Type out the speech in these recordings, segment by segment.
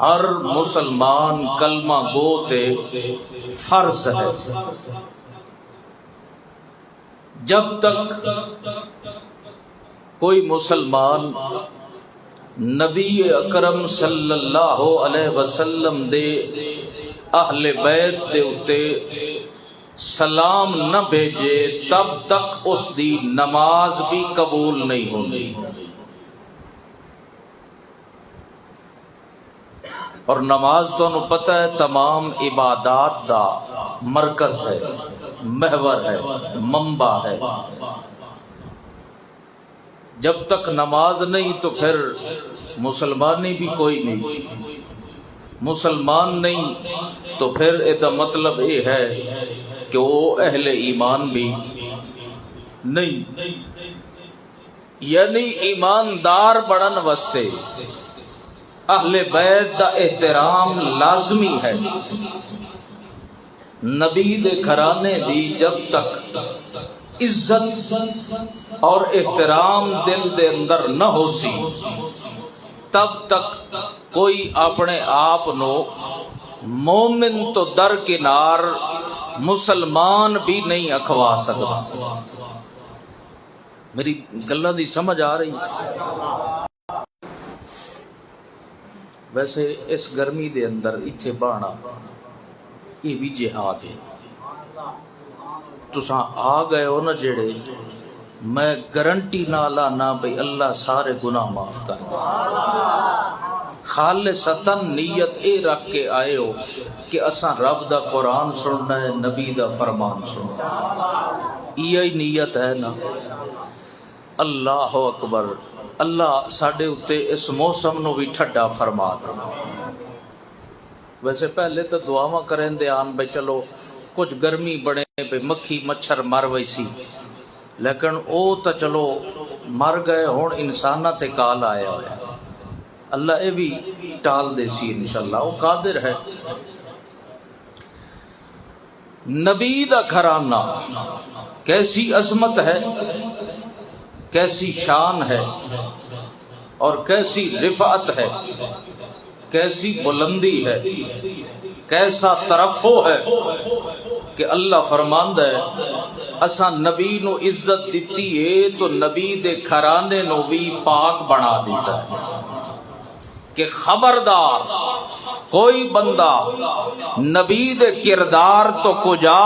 ہر مسلمان کلمہ گو تے فرض ہے. جب تک کوئی مسلمان نبی اکرم صلی اللہ علیہ وسلم دے اہل بیت دے اتے سلام نہ بھیجے تب تک اس دی نماز بھی قبول نہیں ہوگی. اور نماز تو انہوں پتہ ہے تمام عبادات دا مرکز ہے، محور ہے، منبع ہے. جب تک نماز نہیں تو پھر مسلمانی بھی کوئی نہیں. مسلمان نہیں تو پھر ایتا مطلب یہ ہے کہ وہ اہل ایمان بھی نہیں. یعنی ایماندار بڑھن واسطے اہل بیت دا احترام لازمی ہے. نبی دے گھرانے دی جب تک عزت اور احترام دل دے اندر نہ ہو سی تب تک کوئی اپنے آپ نو مومن تو درکنار مسلمان بھی نہیں اکھوا سکتا. میری گلاں دی سمجھ آ رہی؟ ویسے اس گرمی دے اندر اتھے بانا یہ بھی جہاد ہے. تساں آ گئے ہو نا جڑے، میں گارنٹی نہ لانا بھئی اللہ سارے گناہ معاف کر دے. خالصتاً نیت اے رکھ کے آئے ہو کہ اساں رب دا قرآن سننا ہے، نبی دا فرمان سننا ہے. یہ نیت ہے نا. اللہ اکبر. اللہ ساڈے اتے اس موسم نو بھی ٹھڈا فرما دے. ویسے پہلے تو دعاواں کریں دے آن بھئی چلو کچھ گرمی بڑے بھئی مکھی مچھر مر ویسی، لیکن او تو چلو مر گئے ہون انسانہ تے کال آیا ہوا. اللہ اے بھی ٹال دے سی انشاءاللہ، وہ قادر ہے. نبی دا گھرانہ کیسی عظمت ہے، کیسی شان ہے اور کیسی رفعت ہے، کیسی بلندی ہے، کیسا ترفع ہے کہ اللہ فرماندہ ہے اساں نبی نو عزت دیتی ہے تو نبی دے گھرانے نو بھی پاک بنا دیتا ہے کہ خبردار کوئی بندہ نبی دے کردار تو کجا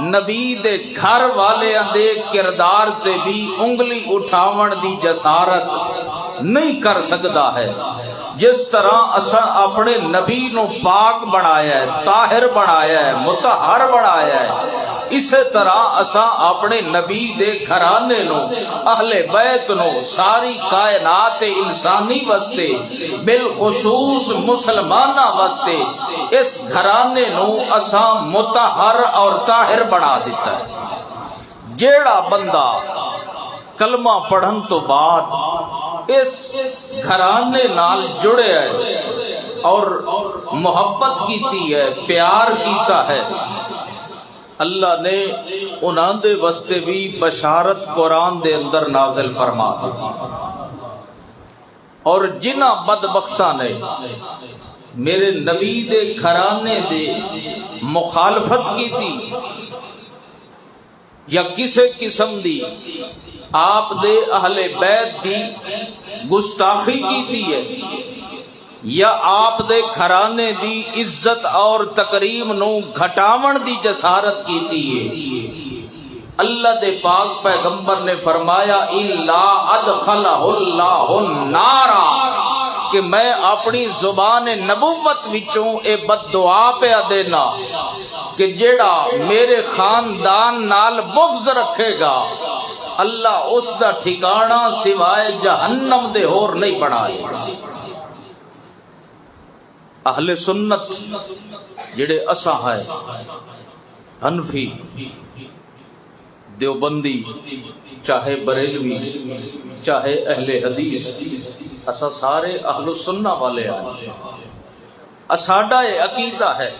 نبی دے گھر والے دے کردار تے بھی انگلی اٹھاون دی جسارت نہیں کر سکتا ہے. جس طرح اساں اپنے نبی نو پاک بنایا ہے، طاہر بنایا ہے، مطہر بنایا ہے، اسی طرح اساں اپنے نبی دے گھرانے نو اہل بیت نو ساری کائنات انسانی واسطے بالخصوص مسلمانہ واسطے اس گھرانے نو اساں مطہر اور طاہر بنا دیتا ہے. جیڑا بندہ کلمہ پڑھن تو بعد اس گھرانے نال جڑے ہے اور محبت کیتی ہے، پیار کیتا ہے، اللہ نے انہاں دے واسطے بھی بشارت قرآن دے اندر نازل فرما دیتی. اور جنہ بدبختہ نے میرے نبی دے گھرانے دے مخالفت کی تھی یا کسے قسم دی آپ دے اہل بیت دی گستاخی کی تھی ہے یا آپ دے گھرانے دی عزت اور تکریم نو گھٹاون دی جسارت کی تھی ہے، اللہ دے پاک پیغمبر نے فرمایا الا ادخلہ اللہ النار کہ میں اپنی زبان نبوت وچوں اے بد دعا پہ دینا کہ جیڑا میرے خاندان نال بغض رکھے گا اللہ اس دا ٹھکانہ سوائے جہنم دے اور نہیں بنائے گا. اہل سنت جڑے اساں ہے حنفی دیوبندی چاہے بریلوی چاہے اہل حدیث اساں سارے اہل سنہ والے ہیں. اساڈا یہ عقیدہ ہے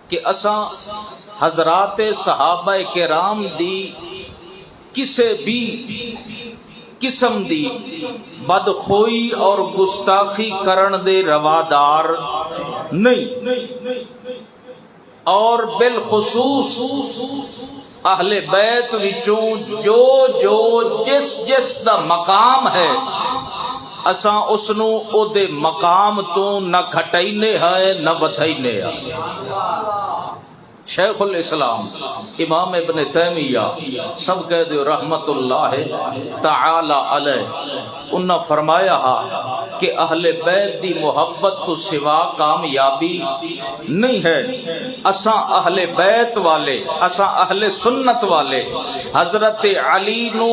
کہ اساں حضرات صحابہ کرام دی قسم دی بدخوئی اور گستاخی کرن دے روادار نہیں، اور بالخصوص اہل بیت وچوں جو جس دا مقام ہے اساں اس نو او دے مقام تو نہ گھٹائینے ہے نہ بتائینے ہے۔ شیخ الاسلام امام ابن تیمیہ سب کہہ دیو رحمت اللہ تعالی علیہ، انہاں فرمایا کہ اہل بیت دی محبت تو سوا کامیابی نہیں ہے۔ اساں اہل بیت والے، اساں اہل سنت والے حضرت علی نو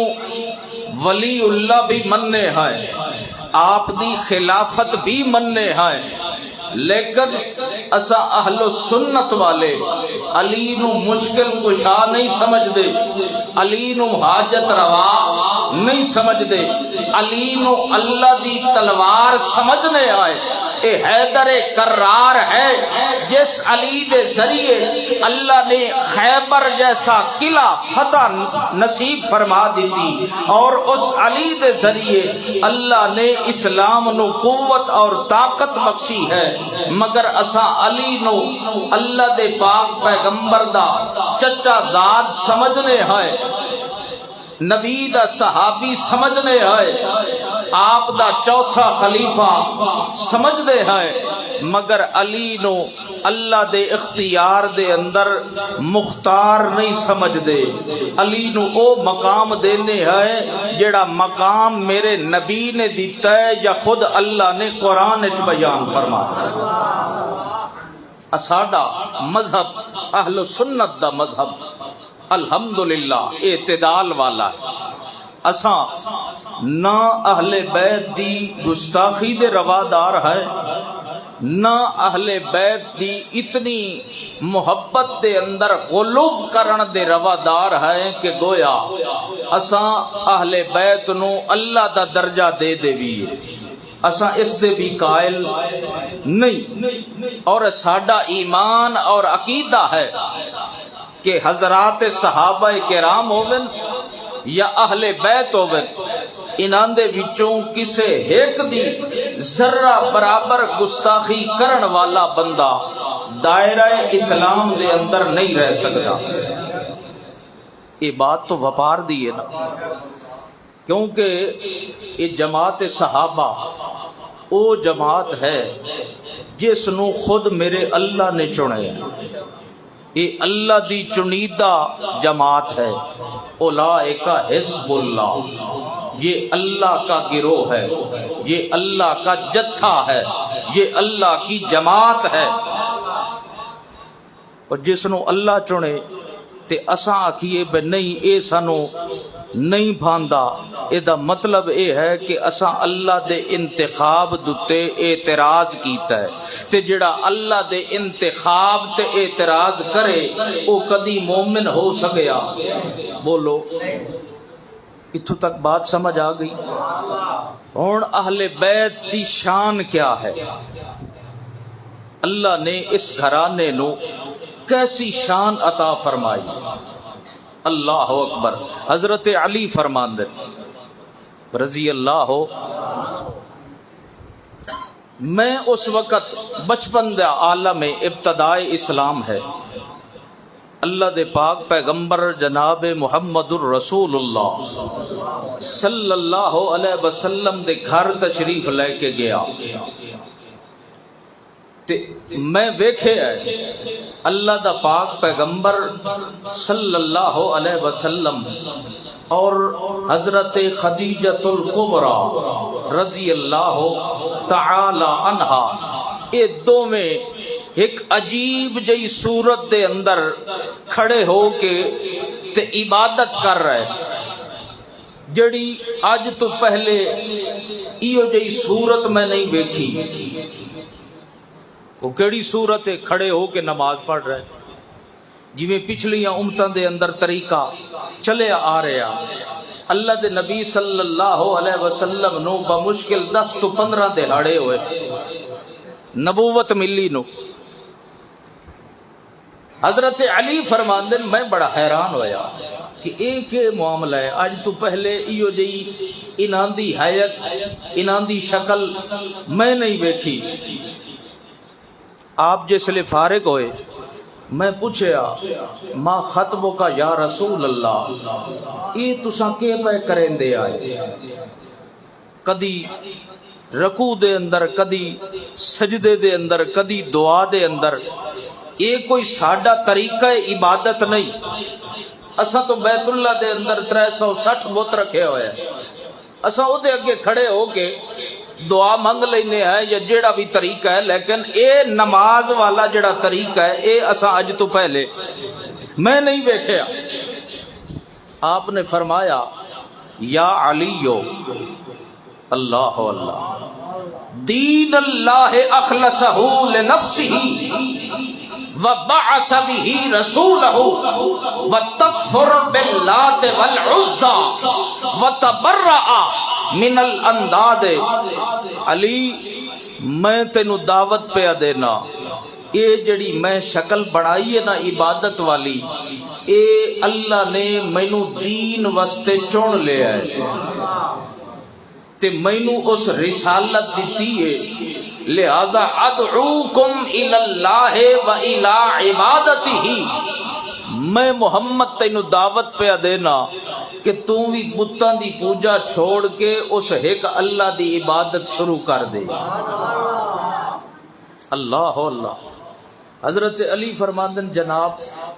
ولی اللہ بھی مننے ہیں، آپ دی خلافت بھی مننے ہیں، لیکن اسا اہل سنت والے علی نو مشکل کشا نہیں سمجھ دے، علی نو حاجت روا نہیں سمجھ دے، علی نو اللہ دی تلوار سمجھنے آئے۔ اے حیدر کرار ہے جس علی دے ذریعے اللہ نے خیبر جیسا قلعہ فتح نصیب فرما دیتی، اور اس علی دے ذریعے اللہ نے اسلام نو قوت اور طاقت بخشی ہے۔ مگر اسا علی نو اللہ دے پاک پیغمبر دا چچا زاد سمجھنے ہے، نبی دا صحابی سمجھنے ہے، آپ دا چوتھا خلیفہ سمجھ دے ہے، مگر علی نو اللہ دے اختیار دے اندر مختار نہیں سمجھ دے۔ علی نو او مقام دینے ہے جڑا مقام میرے نبی نے دیتا ہے یا خود اللہ نے قرآن وچ بیان فرمایا۔ ساڈا مذہب اہل سنت دا مذہب الحمدللہ اعتدال والا ہے۔ اساں نہ اہل بیت دی گستاخی دے روادار ہے، نہ اہل بیت دی اتنی محبت دے اندر غلو کرن دے روادار ہے کہ گویا اساں اہل بیت نو اللہ دا درجہ دے دیویے، اساں اس دے بھی قائل نہیں۔ اور ساڈا ایمان اور عقیدہ ہے کہ حضرات صحابہ کرام ہوون یا اہل بیت ہوون، انہاں دے وچوں کسے ایک دی ذرہ برابر گستاخی کرن والا بندہ دائرہ اسلام دے اندر نہیں رہ سکتا۔ یہ بات تو وپار دی ہے نا، کیونکہ یہ جماعت صحابہ او جماعت ہے جس نو خود میرے اللہ نے چنے ہے، یہ اللہ دی چنیدہ جماعت ہے۔ اولئک حزب اللہ، یہ اللہ کا گروہ ہے، یہ اللہ کا جتھا ہے، یہ اللہ کی جماعت ہے۔ اور جس نو اللہ چنے تے اساں آکھیے بے نہیں اے سانو نہیں بھاندا، اے دا مطلب اے ہے کہ اساں اللہ دے انتخاب دتے اعتراض کیتا ہے، تے جڑا اللہ دے انتخاب تے اعتراض کرے او کدی مومن ہو سکیا؟ بولو، اتھوں تک بات سمجھ آ گئی؟ ہن اہل بیت دی شان کیا ہے؟ اللہ نے اس گھرانے نو کیسی شان عطا فرمائی؟ اللہ اکبر۔ حضرت علی فرماندے رضی اللہ ہو، میں اس وقت بچپن دا عالم ابتدائے اسلام ہے، اللہ دے پاک پیغمبر جناب محمد الرسول اللہ صلی اللہ علیہ وسلم دے گھر تشریف لے کے گیا تے میں ویکھے ہے اللہ دا پاک پیغمبر صلی اللہ علیہ وسلم اور حضرت خدیجۃ الکبریٰ رضی اللہ تعالی عنہا یہ دوویں ایک عجیب جئی صورت دے اندر کھڑے ہو کے تے عبادت کر رہے، جڑی اج تو پہلے ایو جئی صورت میں نہیں ویکھی۔ وہ کیڑی صورت ہے؟ کھڑے ہو کے نماز پڑھ رہے، جویں پچھلیاں امتاں دے اندر طریقہ چلے آ رہا۔ اللہ دے نبی صلی اللہ علیہ وسلم نو بمشکل 10 تو 15 دہاڑے ہوئے نبوت ملی نو۔ حضرت علی فرماندے میں بڑا حیران ہویا، کہ ایک معاملہ ہے اج تو پہلے ایو جئی انہاں دی حیت انہاں دی شکل میں نہیں ویکھی. آپ جس لئے فارغ ہوئے میں پوچھیا ما خطبو کا یا رسول اللہ یہ تساں کے پہ کریں دے آئے. کدی رکوع دے اندر کدی سجدے دے اندر کدی دعا دے اندر. یہ کوئی ساڈا طریقہ عبادت نہیں. اساں تو بیت اللہ دے اندر 360 بت رکھے ہوئے ہیں. اساں او دے اگے کھڑے ہو کے دعا منگ لینے ہیں یا جیڑا بھی طریقہ ہے, لیکن اے نماز والا جیڑا طریقہ ہے اے اساں اج تو پہلے میں نہیں ویکھیا. آپ نے فرمایا یا علیو اللہ اللہ دین اللہ اخلصہ لنفسہ وبعث به رسولہ وتکفر باللات والعزى وتبرأ من الانداد. علی میں تینو دعوت پہ دینا, اے جڑی میں شکل بنائی ہے نا عبادت والی, اے اللہ نے مینو دین واسطے چن لیا ہے تے مینو اس رسالت دیتی ہے. لہذا ادعوکم الی اللہ و الی عبادتہ, میں محمد تینو دعوت پہ دینا کہ تو بھی بتاں دی پوجا چھوڑ کے اس ایک اللہ دی عبادت شروع کر دے. اللہ اللہ. حضرت علی فرماندن جناب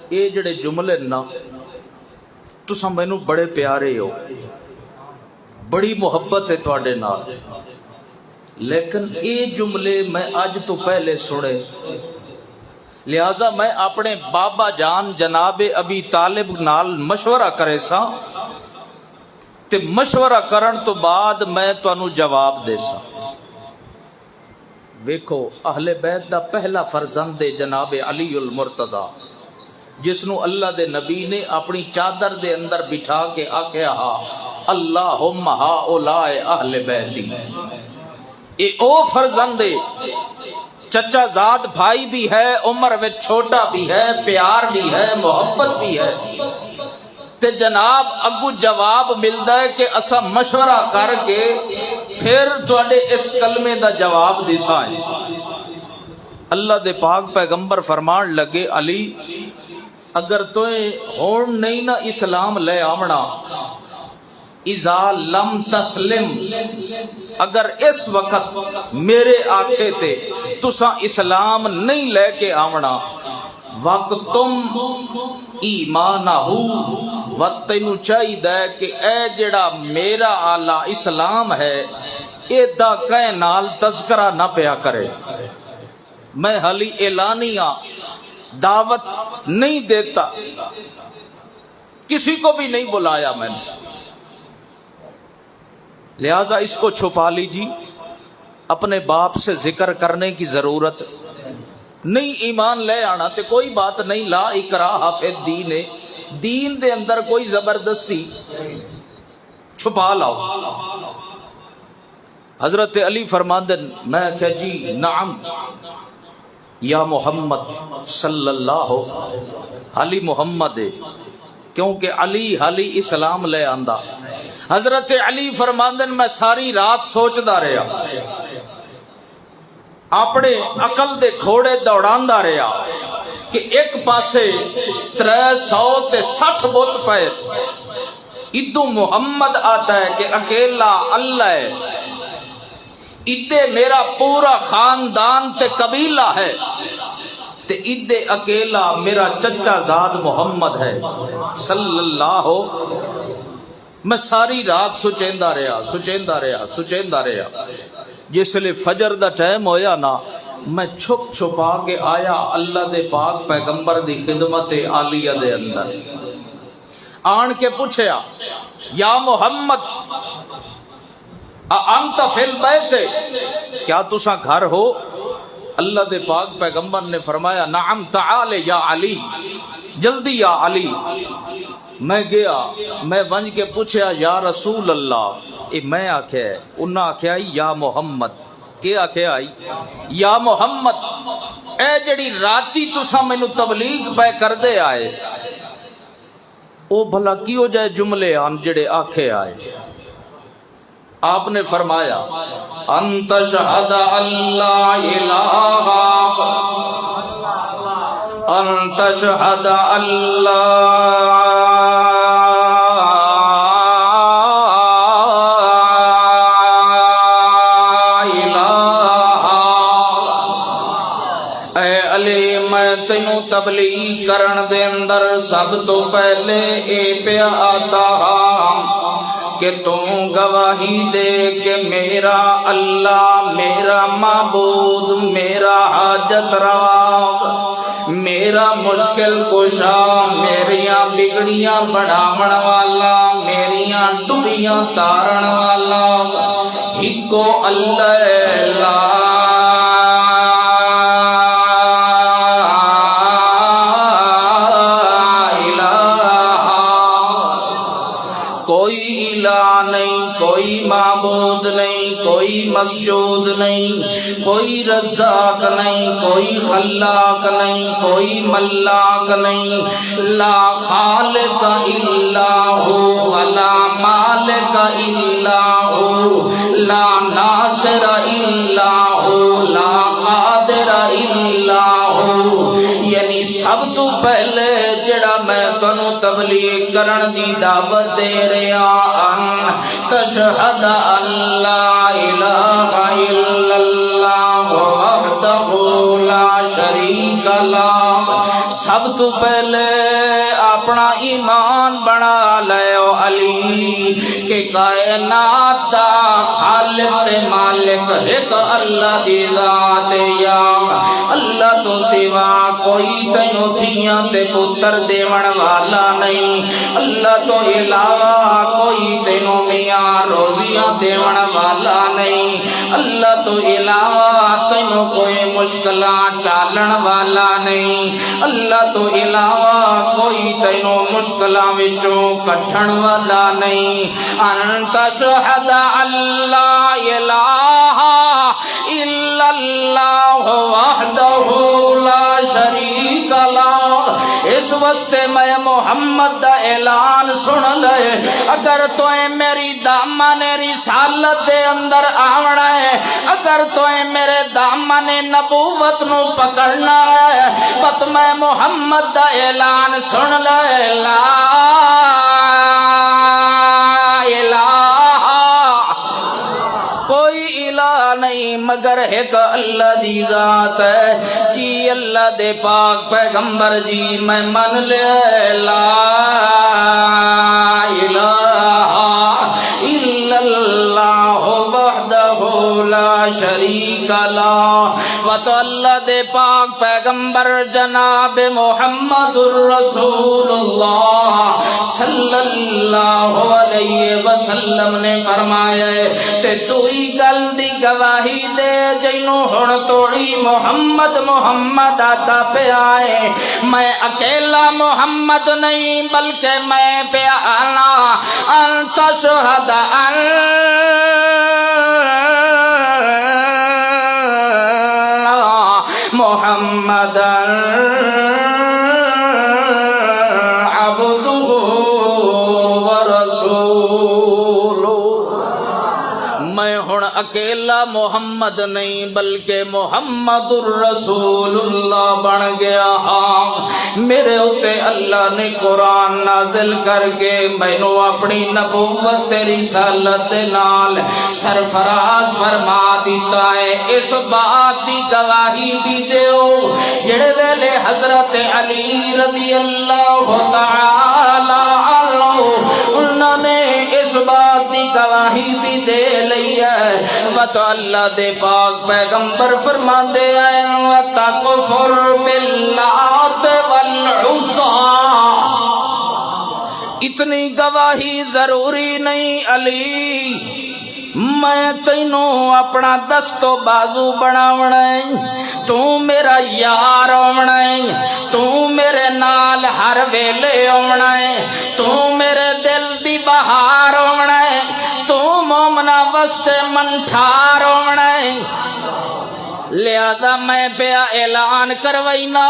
اے جڑے جملے نا تساں مینوں بڑے پیارے ہو, بڑی محبت ہے تواڈے نال, لیکن اے جملے میں اج تو پہلے سنے. لہذا میں اپنے بابا جان جناب ابی طالب نال مشورہ کرے سا تے مشورہ کرن تو بعد میں تانوں جواب دے سا. ویکھو اہل بیت دا پہلا فرزند جناب علی المرتضی, جس نو اللہ دے نبی نے اپنی چادر دے اندر بٹھا کے آکھیا اللہم ہؤلاء اہل بیتی. اے او فرزند چچا زاد بھائی بھی ہے, عمر میں چھوٹا بھی ہے, پیار بھی ہے, محبت بھی ہے. تے جناب اگو جواب ملدا ہے کہ اسا مشورہ کر کے پھر تواڈے اس کلمے دا جواب دساں. اللہ دے پاک پیغمبر فرمان لگے علی اگر تویں ہون نہیں نا اسلام لے آمنا, اذا لم تسلم, اگر اس وقت میرے آنکھے تے تساں اسلام نہیں لے کے آمنا, وقتم ایمانہ وقتنو چاہیدہ کہ اے جڑا میرا آلہ اسلام ہے اے دا کہیں نال تذکرہ نہ پیا کرے. میں حالی اعلانیہ دعوت نہیں دیتا, کسی کو بھی نہیں بلایا میں نے, لہذا اس کو چھپا لیجی. اپنے باپ سے ذکر کرنے کی ضرورت نہیں. ایمان لے آنا تے کوئی بات نہیں, لا اکراہ فی الدین, دین دے اندر کوئی زبردستی چھپا لاؤ. حضرت علی فرماندن میں کہا جی نعم یا محمد صلی اللہ علی محمد, کیونکہ علی حالی اسلام لے آندا. حضرت علی فرماندن میں ساری رات سوچدا رہا, اپنے عقل دے گھوڑے دوڑاندا رہا کہ ایک پاسے 360 بت پے, ادو محمد آتا ہے کہ اکیلا اللہ ہے, ادے میرا پورا خاندان تے قبیلہ ہے, تے ادے اکیلا میرا چچا زاد محمد ہے صلی اللہ. میں ساری رات سوچیندا رہا. جس لئے فجر دا ٹائم ہویا نا, میں چھپ چھپا کے آیا اللہ دے پاک پیغمبر دی خدمت عالیہ دے اندر. آن کے پوچھیا یا محمد انت فی البیت, کیا تساں گھر ہو؟ اللہ دے پاک پیغمبر نے فرمایا نعم تعال یا علی, جلدی یا علی. میں گیا, میں ونج کے پوچھیا یا رسول اللہ, اے میں آکھیا ہے, انہاں آکھیا یا محمد. کیا آکھیا یا محمد, اے جڑی راتی تساں مینوں تبلیغ پہ کر دے آئے او بھلا کیوں جائے جملے آن جڑے آکھے آئے. آپ نے فرمایا انت شہد اللہ الہ انت شہد اللہ تبلیغ کرن دے اندر سب تو پہلے اے پیا آتا کہ تو گواہی دے کہ میرا اللہ میرا معبود میرا حاجت روا میرا مشکل کشا میریاں بگڑیاں بڑھاون والا میریاں ڈوریاں تارن والا ہکو اللہ کوئی معبود نہیں کوئی مسجود نہیں کوئی رزاق نہیں کوئی خلاق نہیں کوئی ملاک نہیں لا خالق الا ہو ولا مالک الا ہو لا ناصر الا ہو لا قادر الا ہو. یعنی سب تو پہلے جڑا میں تنو تبلیغ کرن دی دعوت دے رہا ان تشہد اللہ الہ الا اللہ وحدہ لا شریک لہ. سب تو پہلے اپنا ایمان بنا لیو علی کہ کائنات دا خالق مالک ایک اللہ دی ذات یا اللہ تو سوا کوئی تینو دھیاں تے پتر دیون والا نہیں اللہ تو علاوہ کوئی تینو میاں روزیاں دیون والا نہیں اللہ تو علاوہ تینو کوئی مشکلاں ٹالن والا نہیں اللہ تو علاوہ کوئی تینو مشکلاں وچوں کڈھن والا نہیں. انت شہد اللہ الہ الا اللہ وحدہ لا شریک لہ. اس واسطے میں محمد دا اعلان سن لے اگر تو میری دامن رسالت دے اندر آونا ہے اگر تو میرے دامن نبوت نو پکڑنا ہے بت میں محمد دا اعلان سن لے لا کوئی الہ نہیں مگر ایک اللہ دی ذات ہے. جی اللہ دے پاک پیغمبر جی میں من لے لا الہ الا اللہ وحدہ لا شریک لہ. و تو اللہ دے پاک پیغمبر جناب محمد الرسول اللہ صلی اللہ علیہ وسلم نے فرمایا تے دوئی گل دی گواہی دے جینو ہن توڑی محمد محمد آتا پہ آئے میں اکیلا محمد نہیں بلکہ میں پہ آنا انت شہد محمد عبدہ ورسولہ. میں ہن اکیلا محمد نہیں بلکہ محمد الرسول اللہ بن گیا ہاں. میرے ہوتے اللہ نے قرآن نازل کر کے مینو اپنی نبوت تیری رسالت نال سرفراز فرما دیتا ہے. اس بات دی گواہی بھی دیو جڑے ویلے حضرت علی رضی اللہ تعالی عنہ انہوں نے اس بات دی گواہی بھی دے لئی ہے. و تو اللہ دے پاک پیغمبر فرما دے ہیں وَتَكْفُرْ بِاللَّاتِ وَالْعُزَّى. اتنی گواہی ضروری نہیں علی میں تینوں اپنا دست و بازو بناونا ہے تو میرا یار ہونا ہے تو میرے نال ہر ویلے ہونا ہے تو میرے دل دی بہار ہونا ہے تو مومنا وستے منٹھار ہونا ہے لہذا میں پیا اعلان کروائنا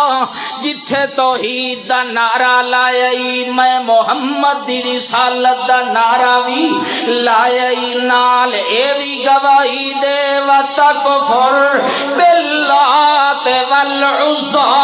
جتھے توحید دا نعرہ لائے میں محمد دی رسالت دا نعرہ بھی لائے نال اے بھی گواہی دے وَتَكْفُرْ بِاللَّاتِ وَالْعُزَّى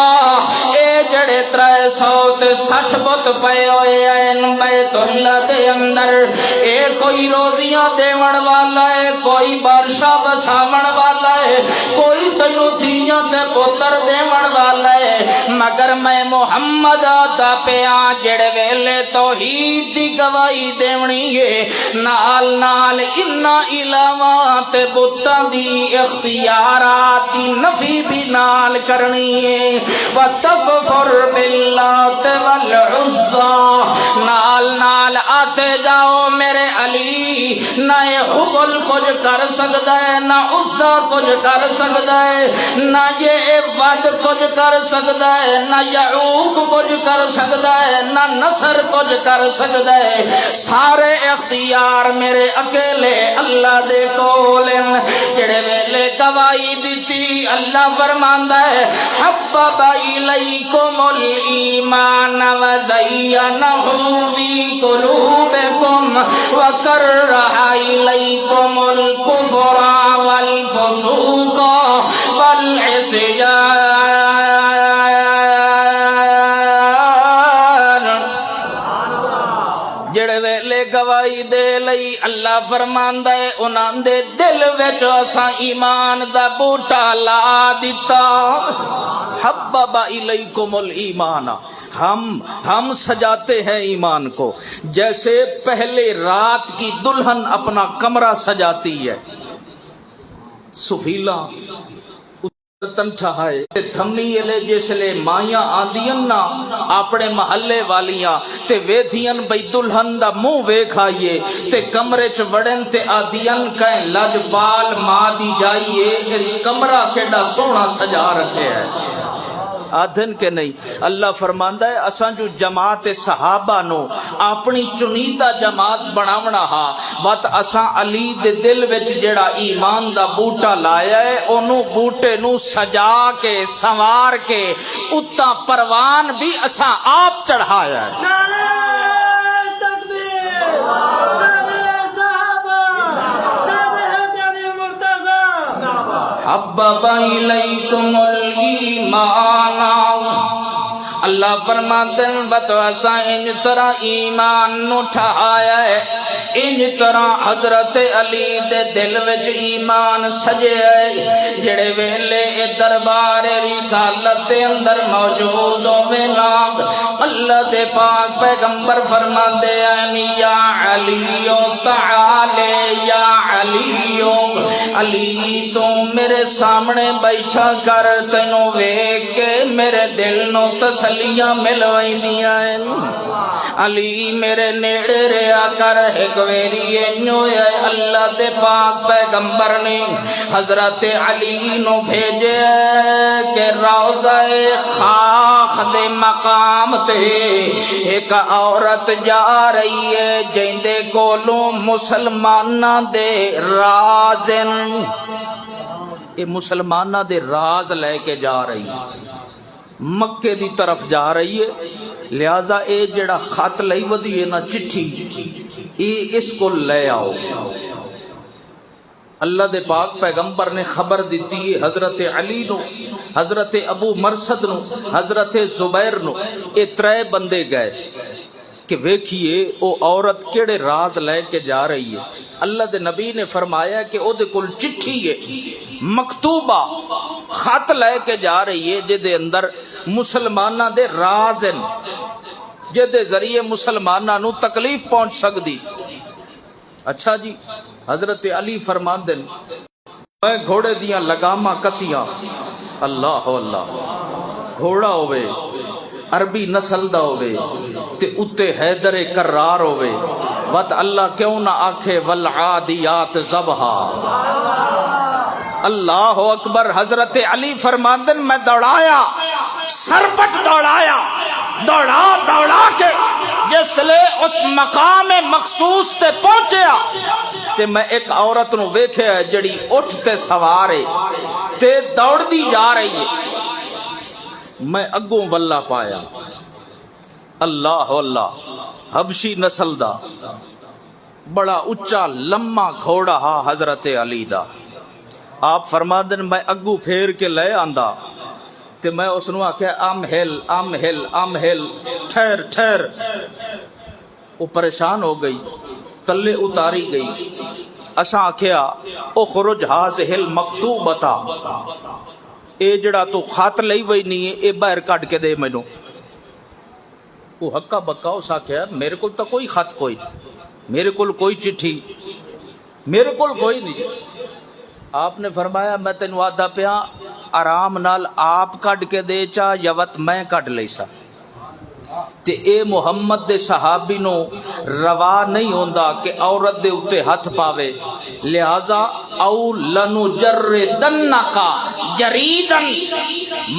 اے جڑے 360 بت پے ہوئے ہیں بیت اللہ دے اندر اے کوئی روزیاں دیون والا ہے کوئی بارشاں بساون والا ہے کوئی تینوں دھیاں تے پتر دیون والا ہے مگر میں محمد دا پیا جڑے ویلے توحید دی گواہی دیونی ہے نال نال انہاں علاوہ تے بتاں دی اختیارات دی نفی بھی نال کرنی ہے وَتَكْفُرْ بِاللَّاتِ وَالْعُزَّى نال نال آتے جاؤ میرے علی نہ حبل کچھ کر سکتا ہے نہ عزا کچھ کر سکتا ہے نہ یہ ود کچھ کر سکتا ہے نہ یعوق کچھ کر سکتا ہے نہ نصر کچھ کر سکتا ہے سارے اختیار میرے اکیلے اللہ دے کولن جڑے ویلے گواہی دیتی اللہ فرماندا ہے حبب الیکم الایمان وزینہ فی قلوبکم وکرہ الیکم الکفر والفسوق والعصیان جڑے ویلے گواہی دے لئی اللہ فرماندا ہے انہاں دے دل وچ اساں ایمان دا بوٹا لا دتا حبب الیکم الایمان ہم سجاتے ہیں ایمان کو جیسے پہلے رات کی دلہن اپنا کمرہ سجاتی ہے سفیلا تنٹھائے تھمی لے جسلے مائیاں آندین نا اپنے محلے والیاں تے ویدھین بھئی دلہن دا منہ ویکھائیے تے کمرے چ وڑن تے آدین کہیں لجپال ماں دی جائیے اس کمرہ کیڑا سونا سجا رکھے ہے آدھن کے نہیں اللہ فرماندا ہے اساں جو جماعت صحابہ نو اپنی چنیدہ جماعت بناونا ہا وات اساں علی دے دل وچ جڑا ایمان دا بوٹا لایا ہے اونوں بوٹے نو سجا کے سنوار کے اتاں پروان بھی اساں آپ چڑھایا ہے نعرہ تکبیر شان صحابہ شان حیدر مرتضی حبب الیکم الایمان اللہ فرماتے ہیں بتواسا انج طرح ایمان نو ٹھایا ہے انج طرح حضرت علی دے دل وچ ایمان سجے ہے جڑے ویلے اے دربار رسالت دے اندر موجود ہوے نا اللہ دے پاک پیغمبر فرماندے ہیں یا علی تعالی یا علی تو میرے سامنے بیٹھا کر تینوں ویکھ کے میرے دل نو تسلیاں ملوائندیاں ہیں علی میرے نیڑے رہیا کر ایک ویری انجو ہے اللہ دے پاک پیغمبر نے حضرت علی نو بھیجے کہ روضہ خاک دے مقام تے ایک عورت جا رہی ہے جیندے کولوں مسلمانہ دے رازن یہ مسلمانہ دے راز لے کے جا رہی ہے مکے دی طرف جا رہی ہے لہذا اے جڑا خط لئی ودی ہے نا چٹھی اے اس کو لے آؤ اللہ دے پاک پیغمبر نے خبر دیتی ہے حضرت علی نو حضرت ابو مرصد نو حضرت زبیر نو اے ترے بندے گئے کہ ویکھیے او عورت کیڑے راز لے کے جا رہی ہے اللہ دے نبی نے فرمایا کہ او دے کل چٹھی ہے مکتوبہ خط لے کے جا رہی ہے جے اندر مسلمانہ دے راز ہیں جے ذریعے مسلمانہ نو تکلیف پہنچ سکدی اچھا جی حضرت علی فرمان دن میں گھوڑے دیاں لگاما کسیاں اللہ گھوڑا ہوئے عربی نسل دا ہوئے تے اتے حیدر کرار ہوئے وط اللہ کیوں نہ آکھے والعادیات ضبحا اللہ اکبر حضرت علی فرماندن میں دوڑایا سرپٹ دوڑا کے جس لے اس مقام مخصوص تے پہنچیا تے میں ایک عورت نو ویکھیا جڑی اٹھ تے سوارے تے دوڑ دی جا رہی ہے، میں اگوں واللہ پایا، اللہ اللہ حبشی نسل دا بڑا اچا لما گھوڑا ہا حضرت علی دا۔ آپ فرما دن میں اگو پھیر کے لے آندا تے میں اس نو آکھیا ام ہل ٹھہر ٹھہر۔ وہ پریشان ہو گئی، تلے اتاری گئی۔ اساں آکھیا اخرج ہاذہ المکتوبتا، اے جڑا تو خط لئی وئی نہیں ہے اے باہر کڈ کے دے مینوں۔ وہ ہکا بکا اس آکھیا میرے کول تو کوئی خط کوئی نہیں، میرے کول کوئی چٹھی، میرے کول کوئی نہیں۔ آپ نے فرمایا میں تینوں آدھا پیا آرام نال آپ کڈ کے دے چا یا وت میں کڈ لئی سا۔ تے اے محمد دے صحابی نو روا نہیں ہوندا کہ عورت دے اتے ہاتھ پاوے، لہذا او لنجردنک جریدن،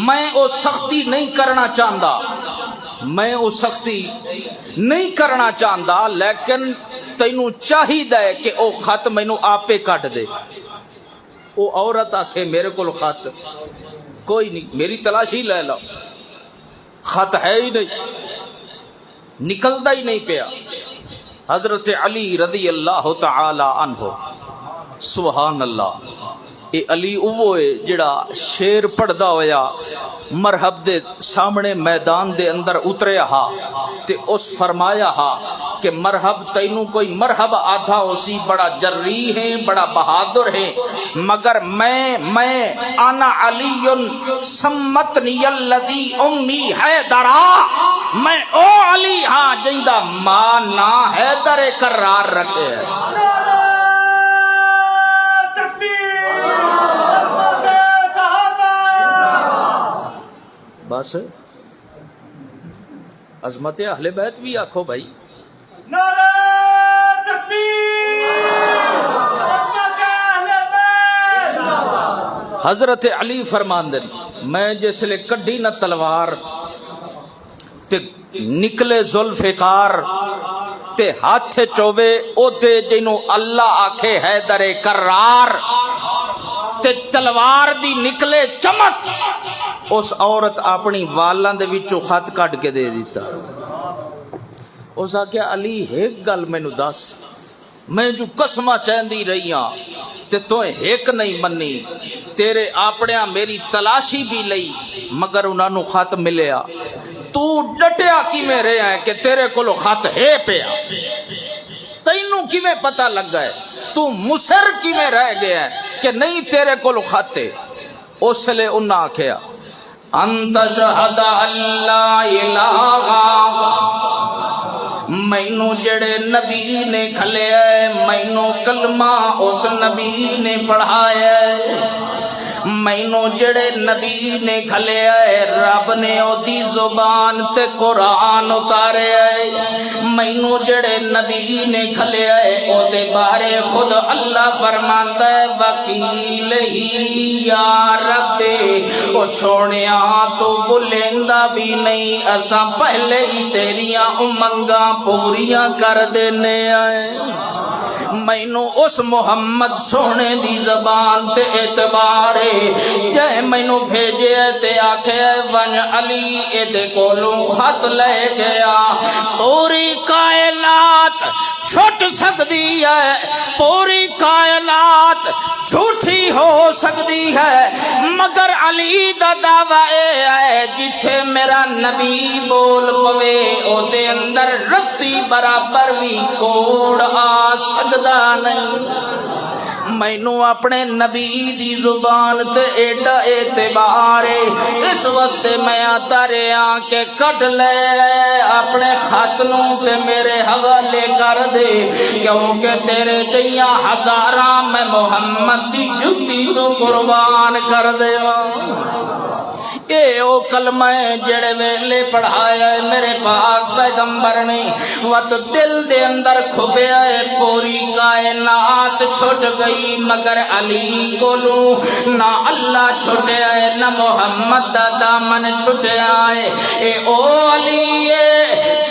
میں او سختی نہیں کرنا چاہندا، میں او سختی نہیں کرنا چاہندا، لیکن تینوں چاہیے کہ او خط مینوں آپے کٹ دے۔ او عورت آکھے میرے کول خط کوئی نہیں، میری تلاشی لے لو، خط ہے ہی نہیں، نکلتا ہی نہیں پیا۔ حضرت علی رضی اللہ تعالی عنہ، سبحان اللہ، اے علی اوے جڑا شیر پڑھدا ہویا مرحب دے سامنے میدان دے اندر اتریا ہا تے اس فرمایا ہا کہ مرحب تینوں کوئی مرحب آدھا اسی بڑا جری ہے، بڑا بہادر ہے، مگر میں انا علی سمتنی الذی امی حیدرا، میں او علی ہاں جیندا ماں نا حیدر کرار رکھے ہے۔ بس عظمت اہل بیت بھی آکھو بھائی، نعرہ تکبیر، عظمت اہل بیت۔ حضرت علی فرماندن میں جس لے کڈی نہ تلوار تے نکلے ذوالفقار تے ہاتھ چوبے او تے جنوں اللہ آکھے حیدر کرار تے تلوار دی نکلے چمک، اس عورت اپنی والاں دے وچوں خط کڈ کے دے دیتا۔ اس آکھیا علی ایک گل مینوں دس، میں جو قسماں چاہندی رہی ہاں تے تو ایک نہیں منی، تیرے آپڑیاں میری تلاشی بھی لئی مگر انہاں نوں خط ملیا، تو ڈٹیا کیویں رہیا ہے کہ تیرے کولو خط ہے پیا؟ تینوں کیویں پتہ لگا ہے؟ تو مصر کیویں رہ گیا ہے کہ نہیں تیرے کولو خط ہے؟ اس لئے انہاں آکھیا انت شہد اللہ الہ، مینوں جڑے نبی نے کھلیا ہے، مینوں کلمہ اس نبی نے پڑھایا ہے، مینوں جڑے نبی نے کھلیا ہے، رب نے او دی زبان تے قرآن اتارے ہے، مینوں جڑے نبی نے کھلیا ہے او دے بارے خود اللہ فرماندا ہے وکیل ہی یا رب، او سونیا تو بلیندا بھی نہیں، اساں پہلے ہی تیریاں امنگاں پوریاں کر دینے آئے۔ مینوں اس محمد سونے دی زبان تے اعتبار ہے، جے مینوں بھیجے تے آکھے ون علی اے دے کولوں خط لے گیا، پوری کائنات چھٹ سکتی ہے، پوری کائنات جھوٹی ہو سکتی ہے، مگر علی دا دعویٰ اے ہے جتھے میرا نبی بول پوے او دے اندر رتی برابر بھی کوڑ آ سکدا نہیں۔ مینوں اپنے نبی دی زبان تے ایڈا اعتبار ہے، اس واسطے میں آتا رہا کہ کٹ لے اپنے خط نوں تے میرے حوالے کر دے، کیونکہ تیرے جیاں ہزاراں میں محمد دی جُتی تو قربان کر دے۔ اے او کلمہ جڑے ویلے پڑھایا ہے میرے پاک پیغمبر نے، وقت دل دے اندر کھبیا ہے، پوری کائنات چھٹ گئی مگر علی کولوں نہ اللہ چھٹیا ہے نہ محمد دا دامن چھٹیا ہے۔ اے او علی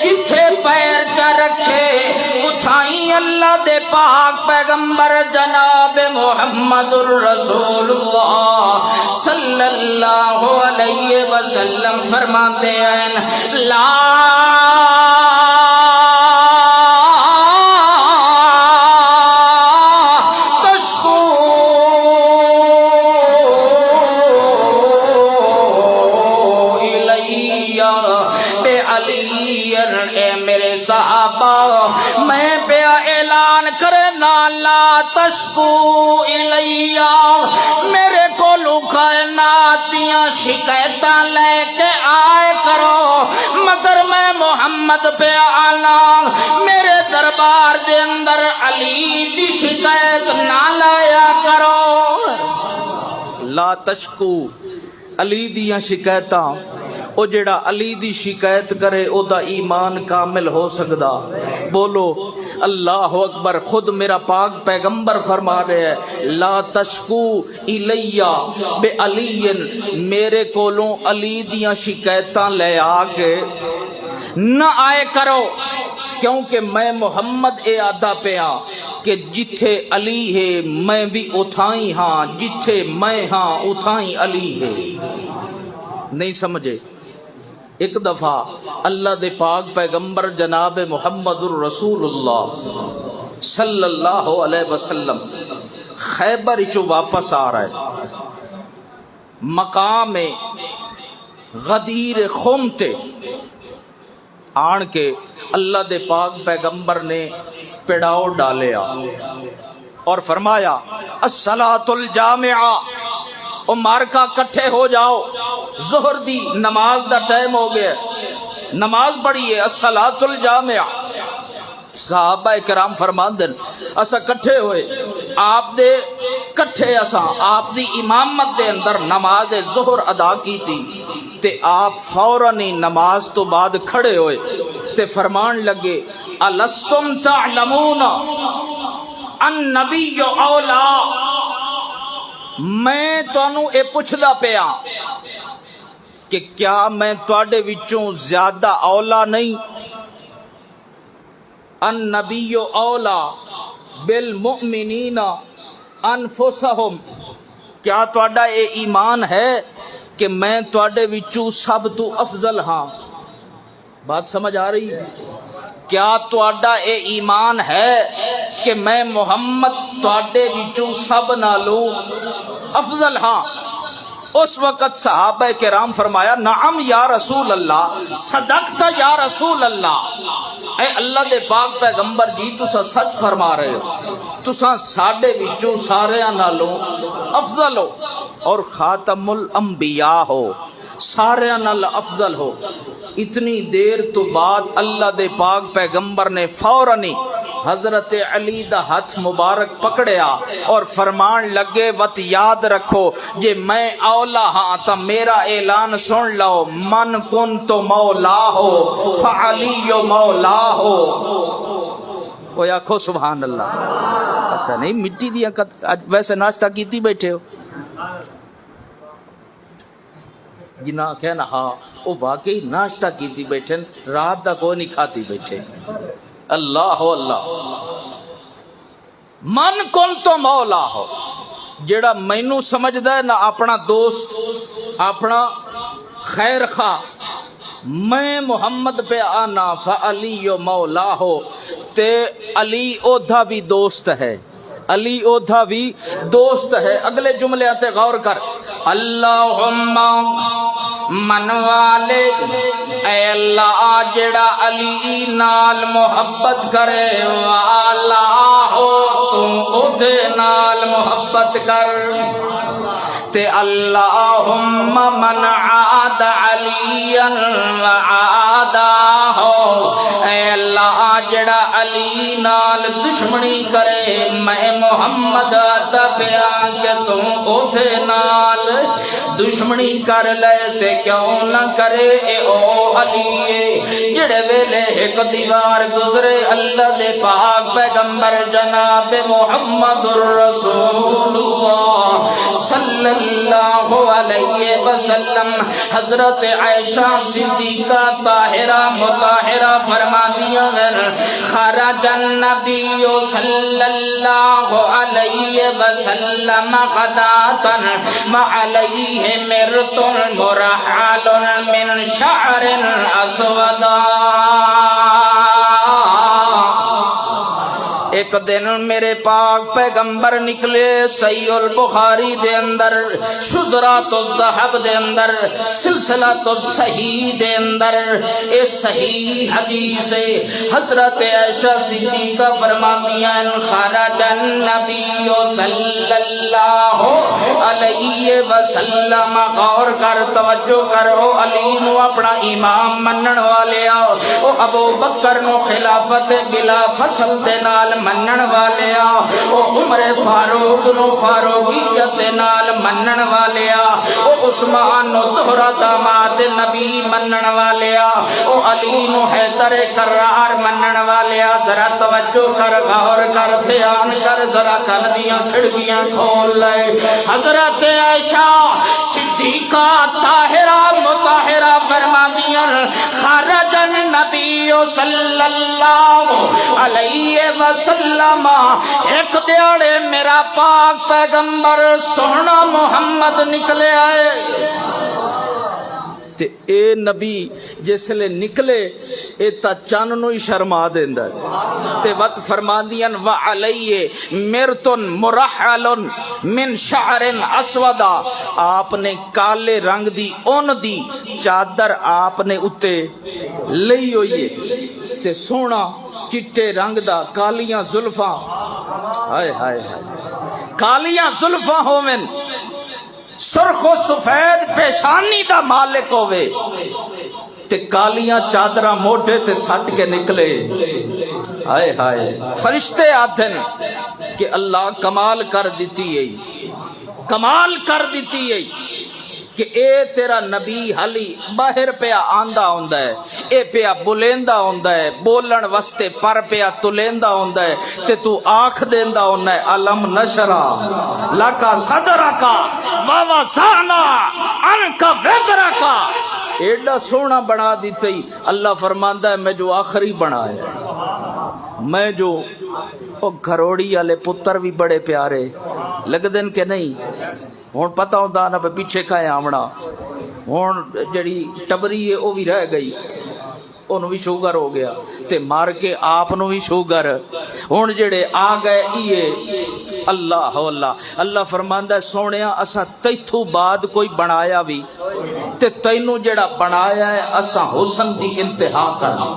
جتھے پیر چا رکھے اتھائی اللہ دے پاک پیغمبر جناب محمد الرسول اللہ صلی اللہ علیہ وسلم فرماتے ہیں لا صحابہ میں پہ اعلان کرے نا لا تشکو الیہ میرے کو کائنات دیاں شکایتاں لے کے آئے کرو مگر میں محمد پہ آنا میرے دربار دے اندر علی دی شکایت نہ لایا کرو لا تشکو علی دیاں شکایتاں او جڑا علی دی شکایت کرے او دا ایمان کامل ہو سکدا بولو اللہ اکبر خود میرا پاک پیغمبر فرما رہے ہیں لا تشکو الیہ بے علی میرے کولوں علی دیاں شکایتاں لے آ کے نہ آئے کرو کیونکہ میں محمد اے آدھا پیا کہ جتھے علی ہے میں بھی اتھائی ہاں جتھے میں ہاں اتھائی علی ہے نہیں سمجھے ایک دفعہ اللہ دے پاک پیغمبر جناب محمد الرسول اللہ صلی اللہ علیہ وسلم خیبر چو واپس آ رہا ہے مقام غدیر خم تے آن کے اللہ دے پاک پیغمبر نے پڑاؤ ڈالیا اور فرمایا الصلاۃ الجامعہ او مارکا کٹھے ہو جاؤ ظہر دی نماز دا ٹائم ہو گیا نماز پڑھیے الصلاۃ الجامعہ صحابہ کرام فرماندے اسا کٹھے ہوئے آپ دے کٹھے اسا آپ دی امامت دے اندر نماز ظہر ادا کی تھی تے آپ فوراً ہی نماز تو بعد کھڑے ہوئے تے فرمان لگے الستم تعلمون النبی اولا میں تانوں اے پوچھدا پیا کہ کیا میں تواڈے وچوں زیادہ اولا نہیں النبی اولا بالمؤمنین انفسہم کیا تواڈا اے ایمان ہے کہ میں تواڈے وچوں سب تو افضل ہاں بات سمجھ آ رہی ہے کیا تواڈا اے ایمان ہے کہ میں محمد تواڈے وچوں سب نالوں افضل ہاں اس وقت صحابہ کرام فرمایا نعم یا رسول اللہ صدقت یا رسول اللہ اے اللہ دے پاک پیغمبر جی تسا سچ فرما رہے ہو تسا ساڈے وچوں ساریاں نالوں افضل ہو اور خاتم الانبیاء ہو ساریاں نال افضل ہو اتنی دیر تو بعد اللہ دے پاک پیغمبر نے فوراً حضرت علی دا ہاتھ مبارک پکڑیا اور فرمان لگے وت یاد رکھو جے میں اولا ہاں تا میرا اعلان سن لو من کن تو مولا ہو فعلی مولا ہو کوئی آکھو سبحان اللہ پتہ نہیں مٹی دیا ویسے ناشتہ کیتی بیٹھے ہو جنا کہنا ہاں وہ واقعی ناشتہ کیتی بیٹھے رات دا کوئی نہیں کھاتی بیٹھے اللہ اللہ من کن تو مولا ہو جیڑا مینو سمجھدا ہے نہ اپنا دوست اپنا خیر خواہ میں محمد پہ آنا فعلی مولا ہو تے علی اودھا بھی دوست ہے علی اودھا بھی دوست ہے اگلے جملے آتے غور کر اللہم من والے اے اللہ جڑا علی نال محبت کرے والا ہو تم ادھے نال محبت کر تے اللہم من عاد علی وعادا ہو اے اللہ جڑا علی نال دشمنی کرے میں محمد آتا پیا کہ تم ادھے نال دشمنی کر لے تے کیوں نہ کرے اے او علی جڑے ویلے ایک دیوار گزرے اللہ دے پاک پیغمبر جناب محمد الرسول اللہ صلی اللہ علیہ وسلم حضرت عائشہ صدیقہ طاہرہ مطہرہ فرما دیا خرج النبی صلی اللہ علیہ وسلم غداة وعلیہ مرط مرحل من شعر اسود. ایک دن میرے پاک پیغمبر نکلے، صحیح البخاری دے اندر، شذرات الذہب دے اندر، سلسلۃ الصحیح دے اندر اے صحیح حدیث ہے. حضرت عائشہ صدیقہ فرماتی ہیں خرج النبی صلی اللہ علیہ وسلم. غور کر، توجہ کرو، علی نو اپنا امام منن والے او ابو بکر نو خلافت بلا فصل دے نال منن والے او عمر فاروق نو فاروقیت نال منن والے او عثمان نو دوہرا داماد نبی منن والے او علی نو حیدر کرار منن والے. ذرا توجہ کر، غور کر، دھیان کر، ذرا کن دیاں کھڑکیاں کھول لے. حضرت عائشہ صدیقہ طاہرہ مطہرہ فرمادیاں خرج النبی صلی اللہ علیہ وسلم. ایک دیاڑے میرا پاک پیغمبر سونا محمد نکلے آئے تے اے نبی جس لے نکلے اے تا چن نو ہی شرما دیندا تے وت فرماندیاں وعلیہ مرتن مرحل من شعر اسود. آپ نے کالے رنگ دی اون دی چادر آپ نے اتے لئی ہوئی ہے تے سونا چٹے رنگ دا کالیاں زلفاں، ہائے ہائے ہائے کالیاں زلفاں ہوویں، سرخ و سفید پیشانی دا مالک ہووے تے کالیاں چادراں موٹے تے سٹ کے نکلے. ہائے ہائے فرشتے آدھن کہ اللہ کمال کر دیتی ہے، کمال کر دیتی ہے کہ اے تیرا نبی حالی باہر پیا آندا ہوندا ہے، اے پیا بولیندا ہوندا ہے، بولن واسطے پر پیا تلیندا ہوندا ہے تے تو آکھ دیندا ہوندا ہے علم نشرا لکا صدرکا ووضعنا عنکا وزرکا. ایڈا سونا بنا دیتے. اللہ فرماندا ہے میں جو آخری بنایا، میں جو او گھروڑی والے پتر بھی بڑے پیارے لگدن کہ نہیں. ہوں پتہ ہوتا نہ پیچھے کھائے آمنا، ہوں جڑی ٹبری ہے وہ بھی رہ گئی، انہوں بھی شوگر ہو گیا تے مار کے آپ نو بھی شوگر. ہوں جڑے آ گئے یہ اللہ اللہ اللہ فرماندا ہے سونیا اسا تیتھوں بعد کوئی بنایا بھی تے تینوں جڑا بنایا ہے اسا حسن دی انتہا کرنا،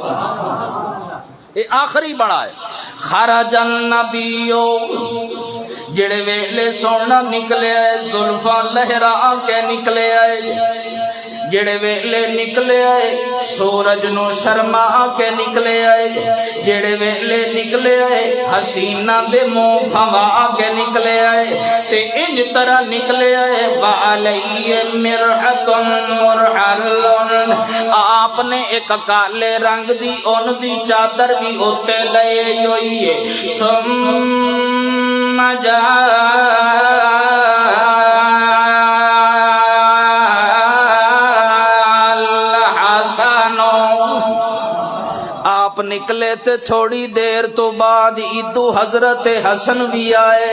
اے آخری بنا ہے. خرج النبی جڑے ویلے سونا نکلے آئے زلفاں لہرا کے نکلے آئے، جڑے ویلے نکلے آئے سورج نو شرما کے نکلے آئے، جڑے ویلے نکلے آئے حسینہ دے منہ پھوا کے نکلے آئے تے انج طرح نکلے آئے وعلیہ مرحت مرحل. آپ نے ایک کالے رنگ دی اون دی چادر بھی ہوتے لے ہوئی ہے. ثم آپ نکلے تے تھوڑی دیر تو بعد ادو حضرت حسن بھی آئے.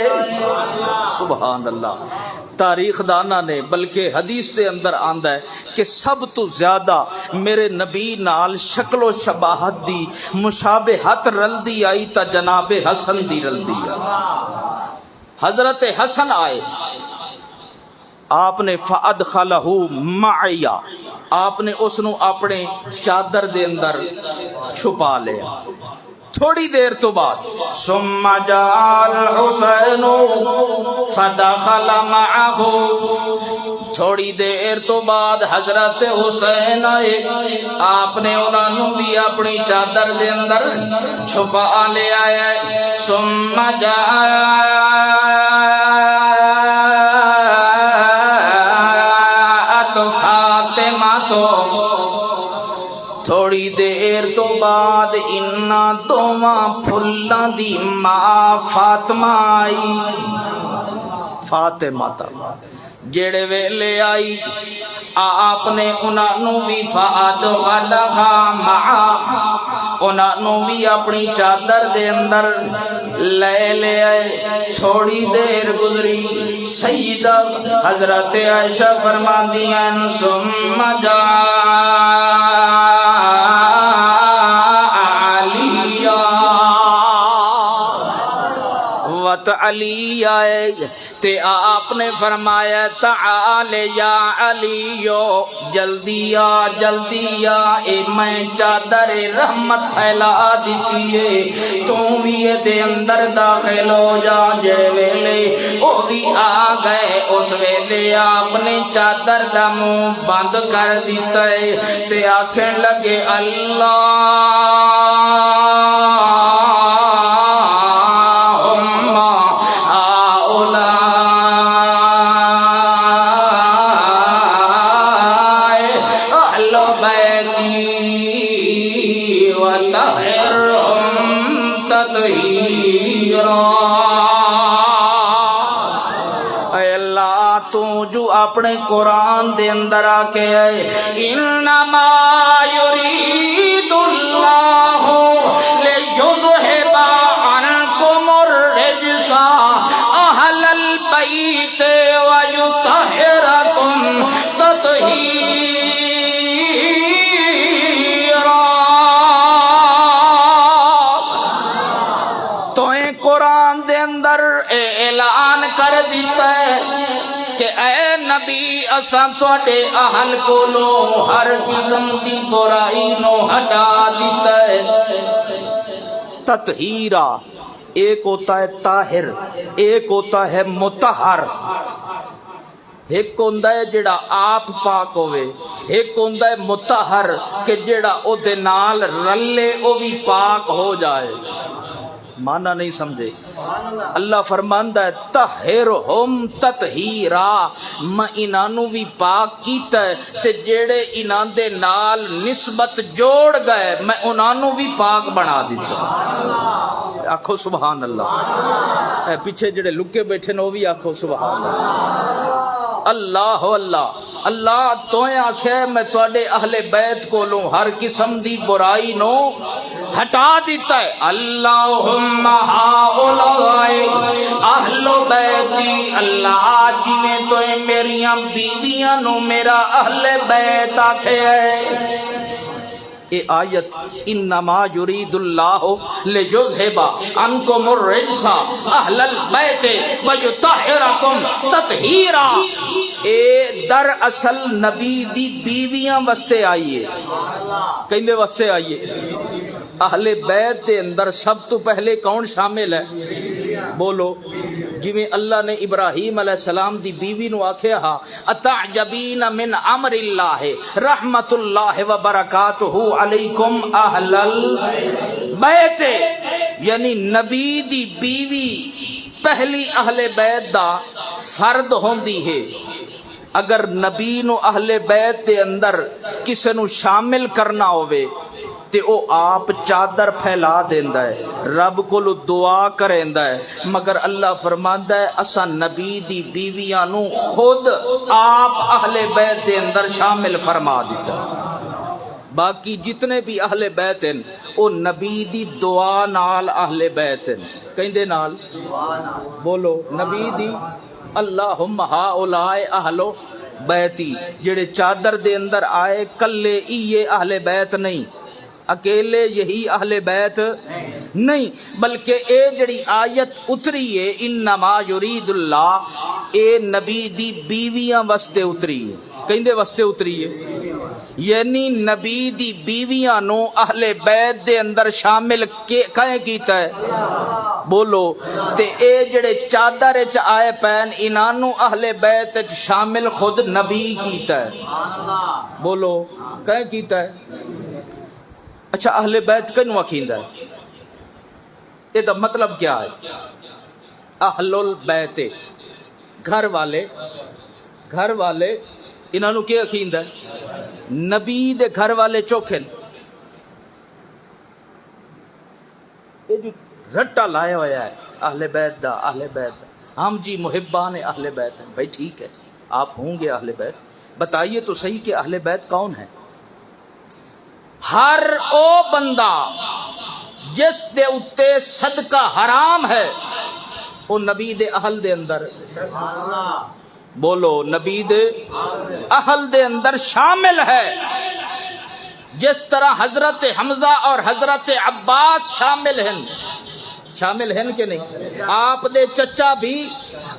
سبحان اللہ. تاریخ دانا نے بلکہ حدیث دے اندر آندا ہے کہ سب تو زیادہ میرے نبی نال شکل و شباہت دی مشابہت رلدی آئی تا جناب حسن دی رلدی آئی. حضرت حسن آئے، آپ نے فادخلہ معیا، آپ نے اس نو اپنے چادر دے اندر چھپا لیا. تھوڑی دیر تو بعد ثم جاء الحسین فدخل معه، تھوڑی دیر تو بعد حضرت حسین آئے، آپ نے انہوں بھی اپنی چادر دے اندر چھپا لے آیا. ثم جاء فاطمہ، تو تھوڑی دیر تو بعد انہاں دوواں پھلاں دی ماں فاطمہ آئی. فاطمہ تا جڑے ویلے آئی آپ نے انہوں بھی فادخلھا معا، انہاں نو بھی اپنی چادر دے اندر لے لے آئے. چھوڑی دیر گزری سیدہ حضرت عائشہ فرماندیاں ثم جاء علی آئے تے آپ نے فرمایا تعال یا علیو جلدی آ اے میں چادر رحمت پھیلا دیتی ہے تو بھی دے اندر داخل ہو جا. جے ویلے او بھی آ گئے اس ویلے آپ نے چادر دا منہ بند کر دیتا ہے تے آکھن لگے اپنے قرآن دے اندر آ کے آئے انما یرید اللہ لیذہب عنکم الرجس اہل البیت ویطہرکم تطہیرا. تو قرآن دے اندر اعلان کر دیتا ہے کہ اے نبی اساں تواڈے اہل کولوں ہر قسم دی برائی نو ہٹا دیتا ہے. تطہیرا ایک ہوتا ہے طاہر، ایک ہوتا ہے مطہر. ایک ہوندا ہے جڑا آپ پاک ہوئے، ایک ہوندا ہے مطہر کہ جڑا او دے نال رلے او بھی پاک ہو جائے. مانا نہیں سمجھے. اللہ فرماندا ہے طہرہم تطہیرا، میں انہاں بھی پاک کیتا ہے تے جڑے انہاں دے نال نسبت جوڑ گئے میں انہاں بھی پاک بنا دیتا. آکھو سبحان اللہ. اے پیچھے جڑے لکے بیٹھے نے وہ بھی آکھو سبحان اللہ. اللہ اللہ اللہ تو آکھے میں تواڈے اہل بیت کولوں ہر قسم دی برائی نو ہٹا دیتا ہے. اللہم ہؤلاء اہل بیتی، اللہ جویں تو میریاں بیویاں نو میرا اہل بیت آکھے ہے. اے آیت انما یرید اللہ لیذہب عنکم الرجس اہل البیت ویطہرکم تطہیرا. اے در اصل نبی دی بیویاں واسطے آئیے. کہندے واسطے آئیے. اہل بیت دے اندر سب تو پہلے کون شامل ہے؟ بولو. جویں اللہ نے ابراہیم علیہ السلام دی بیوی نو آکھیا ہا اتعجبین من امر اللہ رحمت اللہ وبرکاتہ علیکم اہل البیت، یعنی نبی دی بیوی پہلی اہل بیت دا فرد ہوندی ہے. اگر نبی نو اہل بیت دے اندر کسے نو شامل کرنا ہوئے تے او آپ چادر پھیلا دیندا ہے، رب کولو دعا کریندا ہے، مگر اللہ فرماندا ہے اساں نبی دی بیویاں نو خود آپ اہل بیت دے اندر شامل فرما دیتا. باقی جتنے بھی اہل بیت ہیں او نبی دی دعا نال اہل بیت ہیں. کہندے نال بولو نبی دی. اللہم ہؤلاء اہل بیتی، جڑے چادر دے اندر آئے کلے ایے اہل بیت نہیں، اکیلے یہی اہل بیت نہیں، بلکہ اے جڑی آیت اتری ہے انما یرید اللہ، اے نبی دی بیویاں واسطے اتری ہے. کہندے واسطے اتری ہے، یعنی نبی دی بیویاں نو اہل بیت دے اندر شامل کہیں کیتا ہے. بولو. تے اے جڑے چادر وچ آئے پین انہاں نو اہل بیت وچ شامل خود نبی کیتا ہے. بولو کہیں کیتا ہے. اچھا اہل بیت کنوں آکھیندا ہے؟ اے دا مطلب کیا ہے؟ اہل البیت گھر والے انہاں نو کیا آکھیندا ہے؟ نبی دے گھر والے چوکھن. اے جو رٹا لایا ہوا ہے اہل بیت دا، اہل بیت دا، ہم جی محبان اہل بیت ہیں. بھائی ٹھیک ہے آپ ہوں گے اہل بیت، بتائیے تو صحیح کہ اہل بیت کون ہیں؟ ہر او بندہ جس دے اتے صدقہ حرام ہے وہ نبی دے اہل دے اندر، بولو، نبی دے اہل دے اندر شامل ہے۔ جس طرح حضرت حمزہ اور حضرت عباس شامل ہیں، شامل ہیں کہ نہیں؟ آپ دے چچا بھی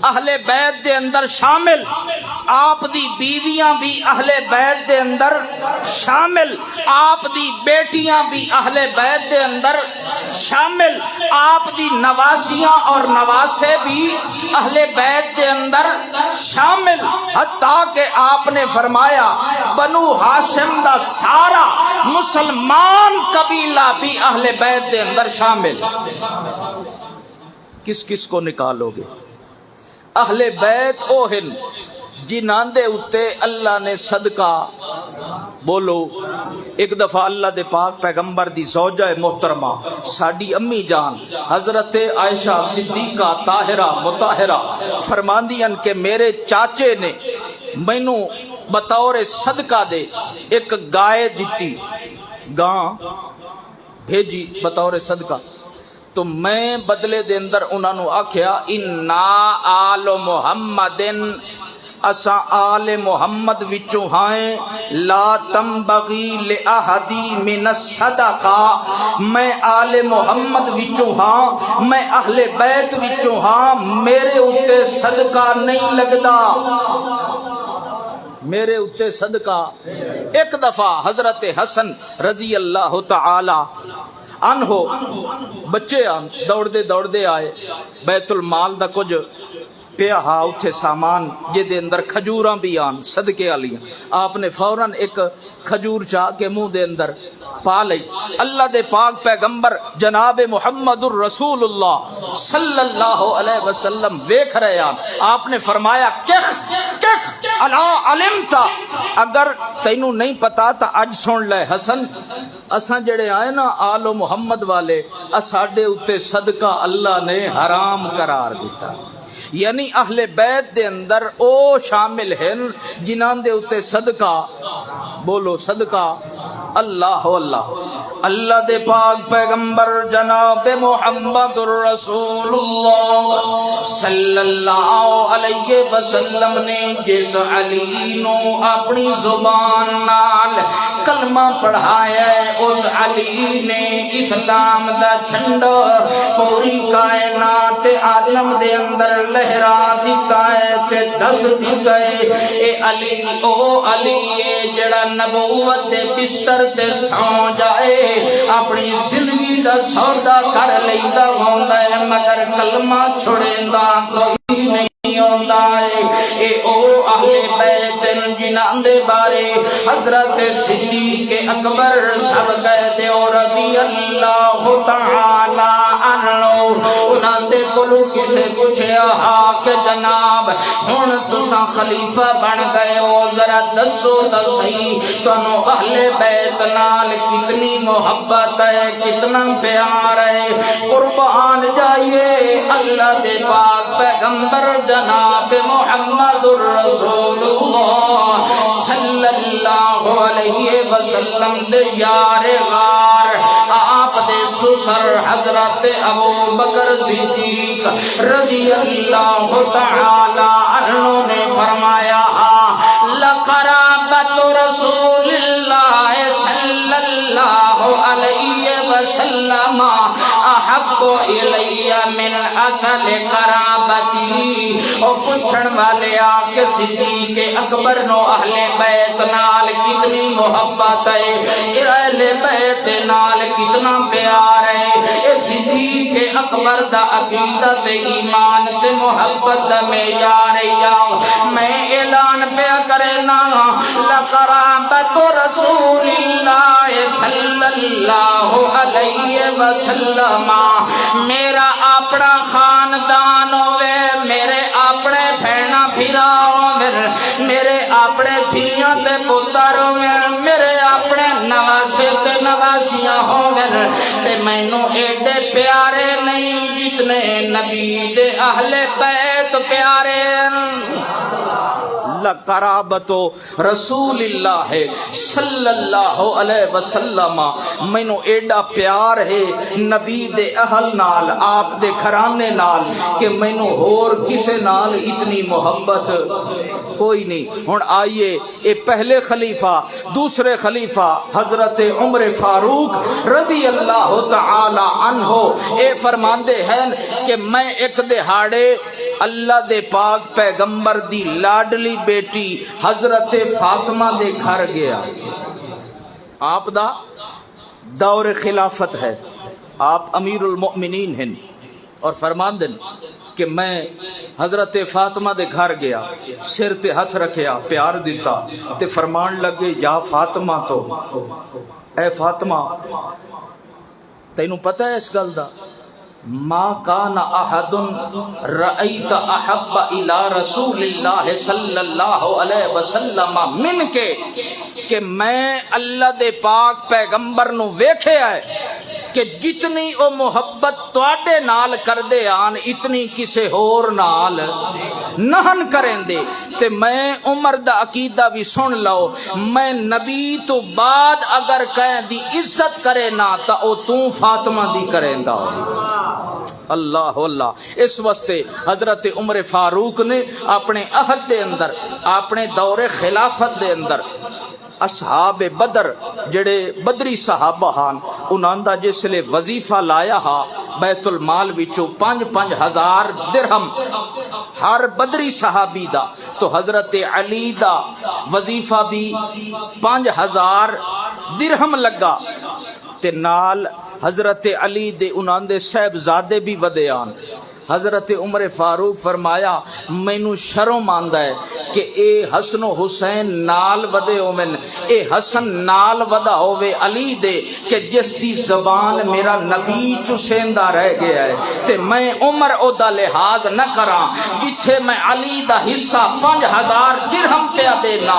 اہل بیت دے اندر شامل، آپ دی بیویاں بھی اہل بیت دے اندر شامل، آپ دی بیٹیاں بھی اہل بیت دے اندر شامل، آپ دی نواسیاں اور نواسے بھی اہل بیت دے اندر شامل، حتیٰ کہ آپ نے فرمایا بنو ہاشم دا سارا مسلمان قبیلہ بھی اہل بیت دے اندر شامل۔ کس کس کو نکالو گے؟ اہل بیت او ہن جنہاں دے اتے اللہ نے صدقہ، بولو، ایک دفعہ اللہ دے پاک پیغمبر دی زوجہ محترمہ ساڈی امی جان حضرت عائشہ صدیقہ طاہرہ مطہرہ فرماندیاں کہ میرے چاچے نے مینوں بطور صدقہ دے ایک گائے دیتی، گاں بھیجی بطور صدقہ، تو میں بدلے دے اندر انہاں نو آکھیا انا آل محمدن، اساں آل محمد وچوں ہائیں، لا تنبغی لأحدی من الصدقہ، میں آل محمد وچوں ہاں، میں اہل بیت وچوں ہاں، میرے اتے صدقہ نہیں لگدا، میرے اتے صدقہ۔ ایک دفعہ حضرت حسن رضی اللہ تعالی عنہ بچے دوڑ دے آئے، بیت المال دا کچھ پیا ہا اتھے سامان جے دے اندر کھجوراں بھی آن صدقے والیاں، آپ نے فوراً ایک کھجور چاہ کے منہ دے اندر پا لئی۔ اللہ دے پاک پیغمبر جناب محمد الرسول اللہ صلی اللہ علیہ وسلم ویکھ رہے ہیں، آپ نے فرمایا کخ الا علمتا، اگر تینوں نہیں پتا تا اج سن لے حسن، اساں جڑے آئے نا آل و محمد والے، اساڈے اتے صدقہ اللہ نے حرام قرار دیتا، یعنی اہل بیت دے اندر او شامل ہیں جنہاں دے اتے صدقہ، بولو صدقہ اللہ اللہ۔ اللہ دے پاک پیغمبر جناب محمد الرسول اللہ صلی اللہ علیہ وسلم نے جس علی نو اپنی زبان نال کلمہ پڑھایا ہے، اس علی نے اسلام دا جھنڈا پوری کائنات عالم دے اندر لہرا دیتا ہے تے دس دیتا ہے، اے علی او علی جڑا نبوت دے بستر تے سو جائے اپنی زندگی دا سودا کر لیندا ہوندا ہے، مگر کلمہ چھڑیندا کوئی نہیں ہوندا ہے۔ اے او اہل بیت جنہاں دے بارے حضرت صدیق اکبر سب کہتے ہو رضی اللہ تعالی عنہ، انہاں دے کولوں کسے پوچھیا ہا کہ جناب ہن تساں خلیفہ بن گئے ہو، ذرا دسو تا صحیح تانوں اہل بیت نال کتنی محبت ہے، کتنا پیار ہے، قربان جائیے اللہ دے پاک پیغمبر جناب محمد الرسول اللہ صلی اللہ علیہ وسلم دے یار غار آپ دے سسر حضرت ابو بکر صدیق رضی اللہ تعالی عنہ نے فرمایا لقرابت رسول اللہ صلی اللہ علیہ وسلم احب الی من اصل قرابتی، او پوچھن والے آکے صدیق اکبر نو اہل بیت نال کتنی محبت ہے، اہل بیت نال کتنا پیار ہے، اے صدیق اکبر دا عقیدت ایمان تے محبت دا معیار یا میں اعلان پیا کرنا لقرابت رسول اللہ صلی اللہ علیہ وسلم، میرا اپنا خاندان ہوئے، میرے اپنے بہنا پھرا ہوئے، میرے اپنے دھیاں تے پتر ہوئے، میرے اپنے نواسے تے نواسیاں ہوئے، تے مینوں ایڈے پیارے نہیں جتنے نبی دے اہل بیت پیارے۔ لقرابت رسول اللہ صلی اللہ علیہ وسلم، مینوں ایڈا پیار ہے نبی دے اہل نال، آپ دے گھرانے نال، کہ مینوں اور کسے نال اتنی محبت کوئی نہیں۔ ہن آئیے اے پہلے خلیفہ، دوسرے خلیفہ حضرت عمر فاروق رضی اللہ تعالی عنہ اے فرماندے ہیں کہ میں ایک دہاڑے اللہ دے پاک پیغمبر دی لاڈلی بیٹی حضرت فاطمہ دے گھر گیا۔ آپ دا دور خلافت ہے، آپ امیر المؤمنین ہیں، اور فرمان دن کہ میں حضرت فاطمہ دے گھر گیا، سر تے ہاتھ رکھیا، پیار دیتا تے فرمان لگے یا فاطمہ، تو اے فاطمہ تینوں پتہ ہے اس گل دا، ما کان احد رأیت احب الى رسول اللہ صلی اللہ علیہ وسلم من کے، کہ میں اللہ دے پاک پیغمبر نو ویکھیا ہے کہ جتنی او محبت تواڈے نال کردے آن اتنی کسے ہور نال نہن کریں دے۔ تے میں عمر دا عقیدہ بھی سن لو، میں نبی تو بعد اگر کہیں دی عزت کرے نا تا او تو فاطمہ دی کریں دا۔ اللہ اللہ، اس واسطے حضرت عمر فاروق نے اپنے عہد دے اندر، اپنے دور خلافت دے اندر اصحاب بدر جڑے بدری صحابہ ہان، انہاں دا جس لے وظیفہ لایا ہا بیت المال وچوں 5,000 درہم ہر بدری صحابی دا، تو حضرت علی دا وظیفہ بھی 5,000 درہم لگا، تے نال حضرت علی دے انہاں دے صاحبزادے بھی ودے آن۔ حضرت عمر فاروق فرمایا مینوں شرم آندا ہے کہ اے حسن و حسین نال ودے ہومن، اے حسن نال ودا ہوے علی دے، کہ جس دی زبان میرا نبی چسیندا رہ گیا ہے، تے میں عمر او دا لحاظ نہ کراں، جتھے میں علی دا حصہ 5,000 درہم پیا دینا،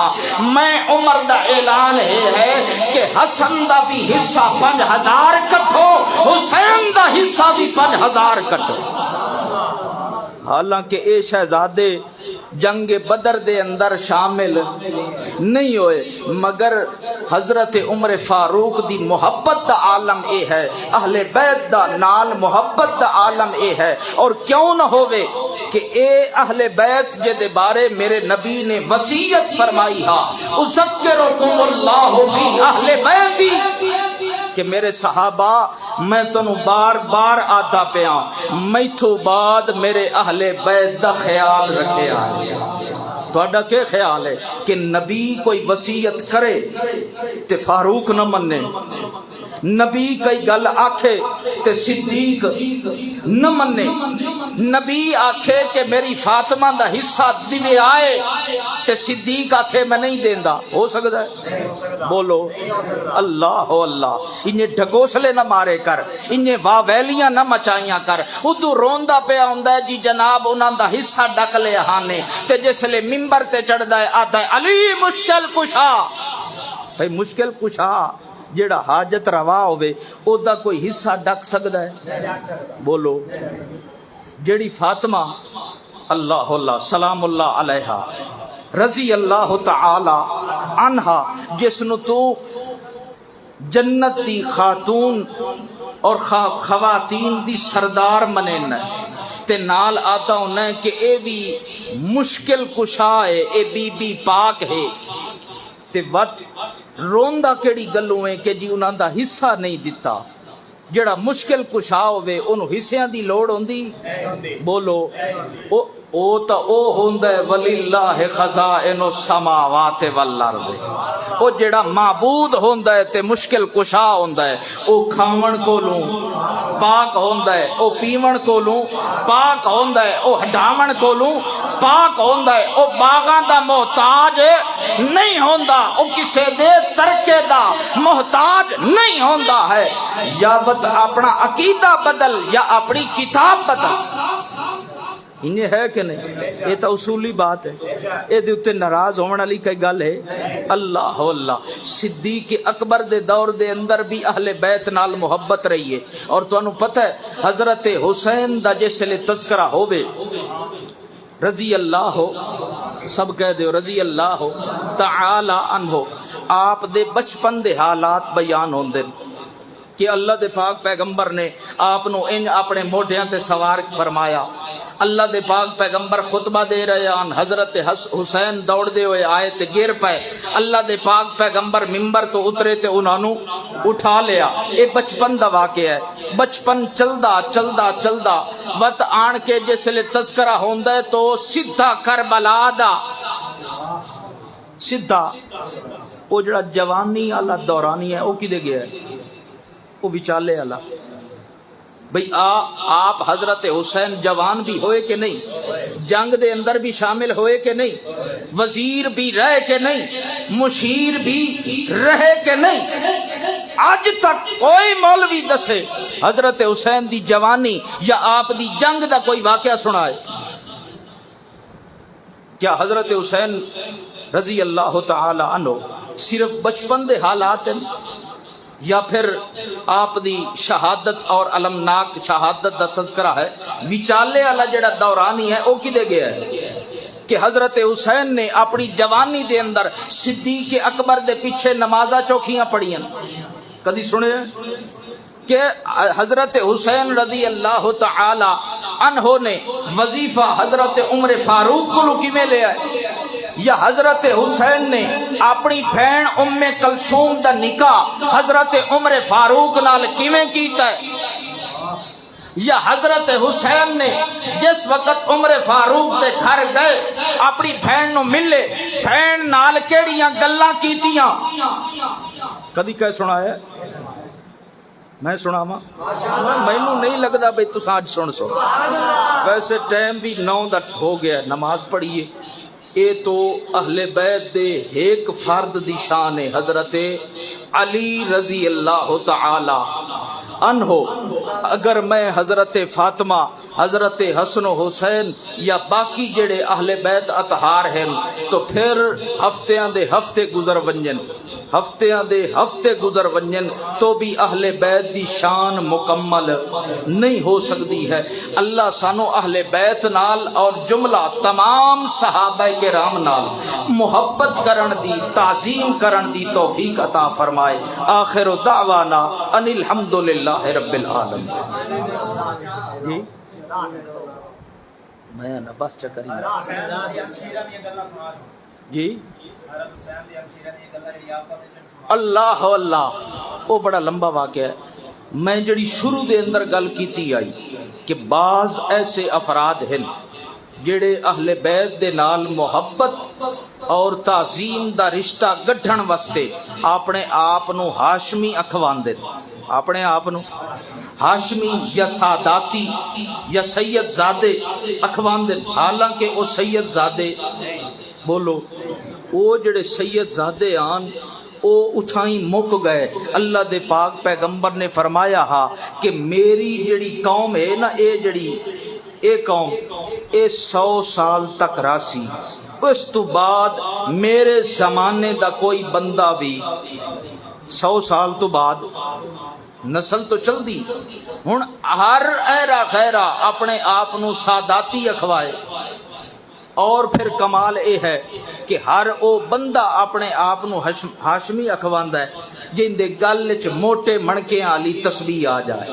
میں عمر دا اعلان ہے کہ حسن دا بھی حصہ 5,000 کٹھو، حسین دا حصہ بھی 5,000 کٹھو۔ حالانکہ اے شہزادے جنگ بدر دے اندر شامل نہیں ہوئے، مگر حضرت عمر فاروق دی محبت دا عالم اے ہے، اہل بیت دا نال محبت دا عالم اے ہے، اور کیوں نہ ہوئے کہ اے اہل بیت جے دے بارے میرے نبی نے وصیت فرمائی ہا، اذکرکم اللہ فی اہل بیتی، کہ میرے صحابہ میں تنوں بار بار آتا پیا، میتھو بعد میرے اہل بیت دا خیال رکھے آئے۔ تہاڈا کیا خیال ہے کہ نبی کوئی وصیت کرے تے فاروق نہ منے، نبی کئی گل آکھے تے صدیق نہ منے، نبی آکھے کہ میری فاطمہ دا حصہ دیوے آئے تے صدیق آکھے میں نہیں دیندا، ہو سکتا ہے؟ بولو اللہ اللہ، انہیں ڈھکوسلے نہ مارے کر، انہیں واویلیاں نہ مچائیاں کر، ادو روندا پیا ہوندا ہے جی جناب انہاں دا حصہ ڈک لے ہانے، تے جس لے ممبر تے چڑھدا ہے آتا ہے علی مشکل کشا، بھئی مشکل کشا جیڑا حاجت روا ہوئے او دا کوئی حصہ ڈک سکتا ہے؟ بولو جیڑی فاطمہ اللہ اللہ سلام اللہ علیہا رضی اللہ تعالی عنہا، جس نو تو جنت دی خاتون اور خواتین دی سردار منینا تے نال آتا ہونا ہے کہ اے بھی مشکل کشا ہے، اے بی بی پاک ہے، تے وقت روندا کیڑی گلوں ہے کہ جی انہاں دا حصہ نہیں دیتا، جڑا مشکل کشا ہوئے انہوں حصیاں دی لوڑ ہوندی؟ بولو او تا او ہوندا ہے وللہ خزائن السماوات والارض، او جڑا معبود ہوندا ہے تے مشکل کشا ہوندا ہے، او کھاون کولوں پاک ہوندا ہے، او پیون کولوں پاک ہوندا ہے، او ہٹاون کولوں پاک ہوندا ہے، او باغاں دا محتاج نہیں ہوندا، او کسے دے ترکے دا محتاج نہیں ہوندا ہے، یا وقت اپنا عقیدہ بدل یا اپنی کتاب بدل، انہیں ہے کہ نہیں؟ یہ تو اصولی بات ہے، یہ دے اتے ناراض ہونے والی کئی گل ہے؟ اللہ اللہ، صدیق اکبر دے دور دے اندر بھی اہل بیت نال محبت رہی ہے، اور تو انہوں پتہ ہے حضرت حسین دا جس لے تذکرہ ہوئے رضی اللہ سب کہہ دیو رضی اللہ تعالی عنہ. آپ دے بچپن دے حالات بیان ہوندے کہ اللہ دے پاک پیغمبر نے آپ نو انج اپنے موڈیاں تے سوار فرمایا. اللہ دے پاک پیغمبر خطبہ دے رہے ہیں، حضرت حسین دوڑ دے ہوئے آئے تے گر پائے. اللہ دے پاک پیغمبر ممبر تو اترے تے انہاں نو اٹھا لیا. اے بچپن دا واقعہ ہے. بچپن چلدا چلدا چلدا وقت آن کے جس لے تذکرہ ہوندا ہے تو سیدھا کربلا دا سیدھا او جڑا جوانی والا دورانی ہے او کدے گیا ہے؟ وہ وچالے والا. بھئی آپ حضرت حسین جوان بھی ہوئے کہ نہیں؟ جنگ دے اندر بھی شامل ہوئے کہ نہیں؟ وزیر بھی رہے کہ نہیں؟ مشیر بھی رہے کہ نہیں؟ آج تک کوئی مولوی دسے حضرت حسین دی جوانی یا آپ دی جنگ دا کوئی واقعہ سنائے. کیا حضرت حسین رضی اللہ تعالی عنہ صرف بچپن دے حالات ہیں یا پھر آپ دی شہادت اور علمناک شہادت دا تذکرہ ہے؟ وچالے والا جڑا دورانی ہے وہ کدے گیا ہے کہ حضرت حسین نے اپنی جوانی دے اندر صدیق اکبر دے پیچھے نمازاں چوکھیاں پڑھیاں. کدی سنے کہ حضرت حسین رضی اللہ تعالی عنہ نے وظیفہ حضرت عمر فاروق کو کیویں لے آئے؟ یا حضرت حسین نے اپنی بہن ام کلثوم دا نکاح حضرت عمر فاروق نال کیویں کیتا ہے؟ یا حضرت حسین نے جس وقت عمر فاروق دے گھر گئے اپنی بہن نو ملے بہن نال کیڑیاں گلاں کیتیاں؟ کدی کہہ سنا ہے؟ میں سنا مینوں نہیں لگدا بھئی تساں اج سن سو. ویسے ٹائم بھی 9 دا ہو گیا، نماز پڑھیے. اے تو اہل بیت دے ایک فرد دی شان ہے، حضرت علی رضی اللہ تعالی عنہ. اگر میں حضرت فاطمہ، حضرت حسن و حسین یا باقی جڑے اہل بیت اطہار ہیں تو پھر ہفتیاں دے ہفتے گزر ونجن، ہفتیاں دے ہفتے گزر ونجن تو بھی اہل بیت دی شان مکمل نہیں ہو سکتی ہے. اللہ سانو اہل بیت نال اور جملہ تمام صحابہ کرام نال محبت کرن دی، تعظیم کرن دی توفیق عطا فرمائے. آخر دعوانا ان الحمدللہ رب العالمین. جی میں نہ بس چکری جی اللہ اللہ وہ بڑا لمبا واقعہ ہے. میں جڑی شروع دے اندر گل کیتی آئی کہ بعض ایسے افراد ہیں جڑے اہل بیت دے نال محبت اور تعظیم دا رشتہ گڈھن واسطے اپنے آپ نو ہاشمی اکھواندے، اپنے آپ نو ہاشمی یا ساداتی یا سید زادے اکھواندے، حالانکہ وہ سید زادے بولو وہ جڑے سید زادے آن او اتھائیں مک گئے. اللہ دے پاک پیغمبر نے فرمایا ہا کہ میری جڑی قوم ہے نا، اے قوم 100 سال تک راسی، اس تو بعد میرے زمانے دا کوئی بندہ بھی 100 سال تو بعد نسل تو چل دی. ہن ہر ایرا خیرا اپنے آپ نو ساداتی اکھوائے. اور پھر کمال اے ہے کہ ہر او بندہ اپنے آپ نو ہاشمی اکھواندا ہے جن دے گل وچ موٹے مڑکیاں والی تسبیح آ جائے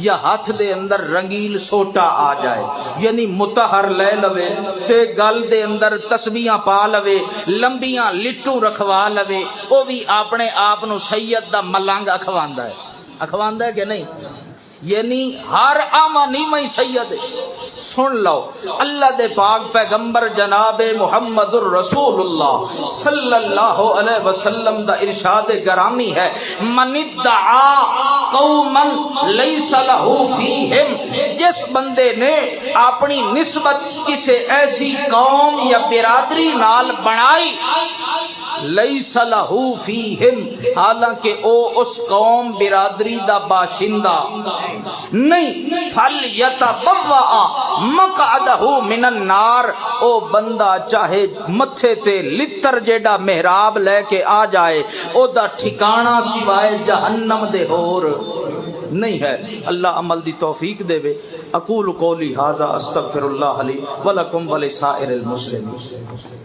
یا ہاتھ دے اندر رنگیل سوٹا آ جائے، یعنی متحر لے لوے تے گل دے اندر تسبیحاں پا لوے، لمبیاں لٹوں رکھوا لوے، او بھی اپنے آپ نو سید دا ملنگ اکھواندا ہے کہ نہیں؟ یعنی ہر آمانی میں سید ہے. سن لو اللہ دے پاک پیغمبر جناب محمد الرسول اللہ صلی اللہ علیہ وسلم دا ارشاد گرامی ہے، من ادعا قوما لیس لہ فیہم، جس بندے نے اپنی نسبت کسی ایسی قوم یا برادری نال بنائی لیس لہ فیہم، حالانکہ او اس قوم برادری دا باشندہ نہیں، فلیتبوأ مقعدہ من النار، او بندہ چاہے متھے تے لتر جیڑا محراب لے کے آ جائے او دا ٹھکانہ سوائے جہنم دے ہور نہیں ہے. اللہ عمل دی توفیق دے وے. اقول قولی ھذا استغفر اللہ لی ولکم ولسائر المسلمین.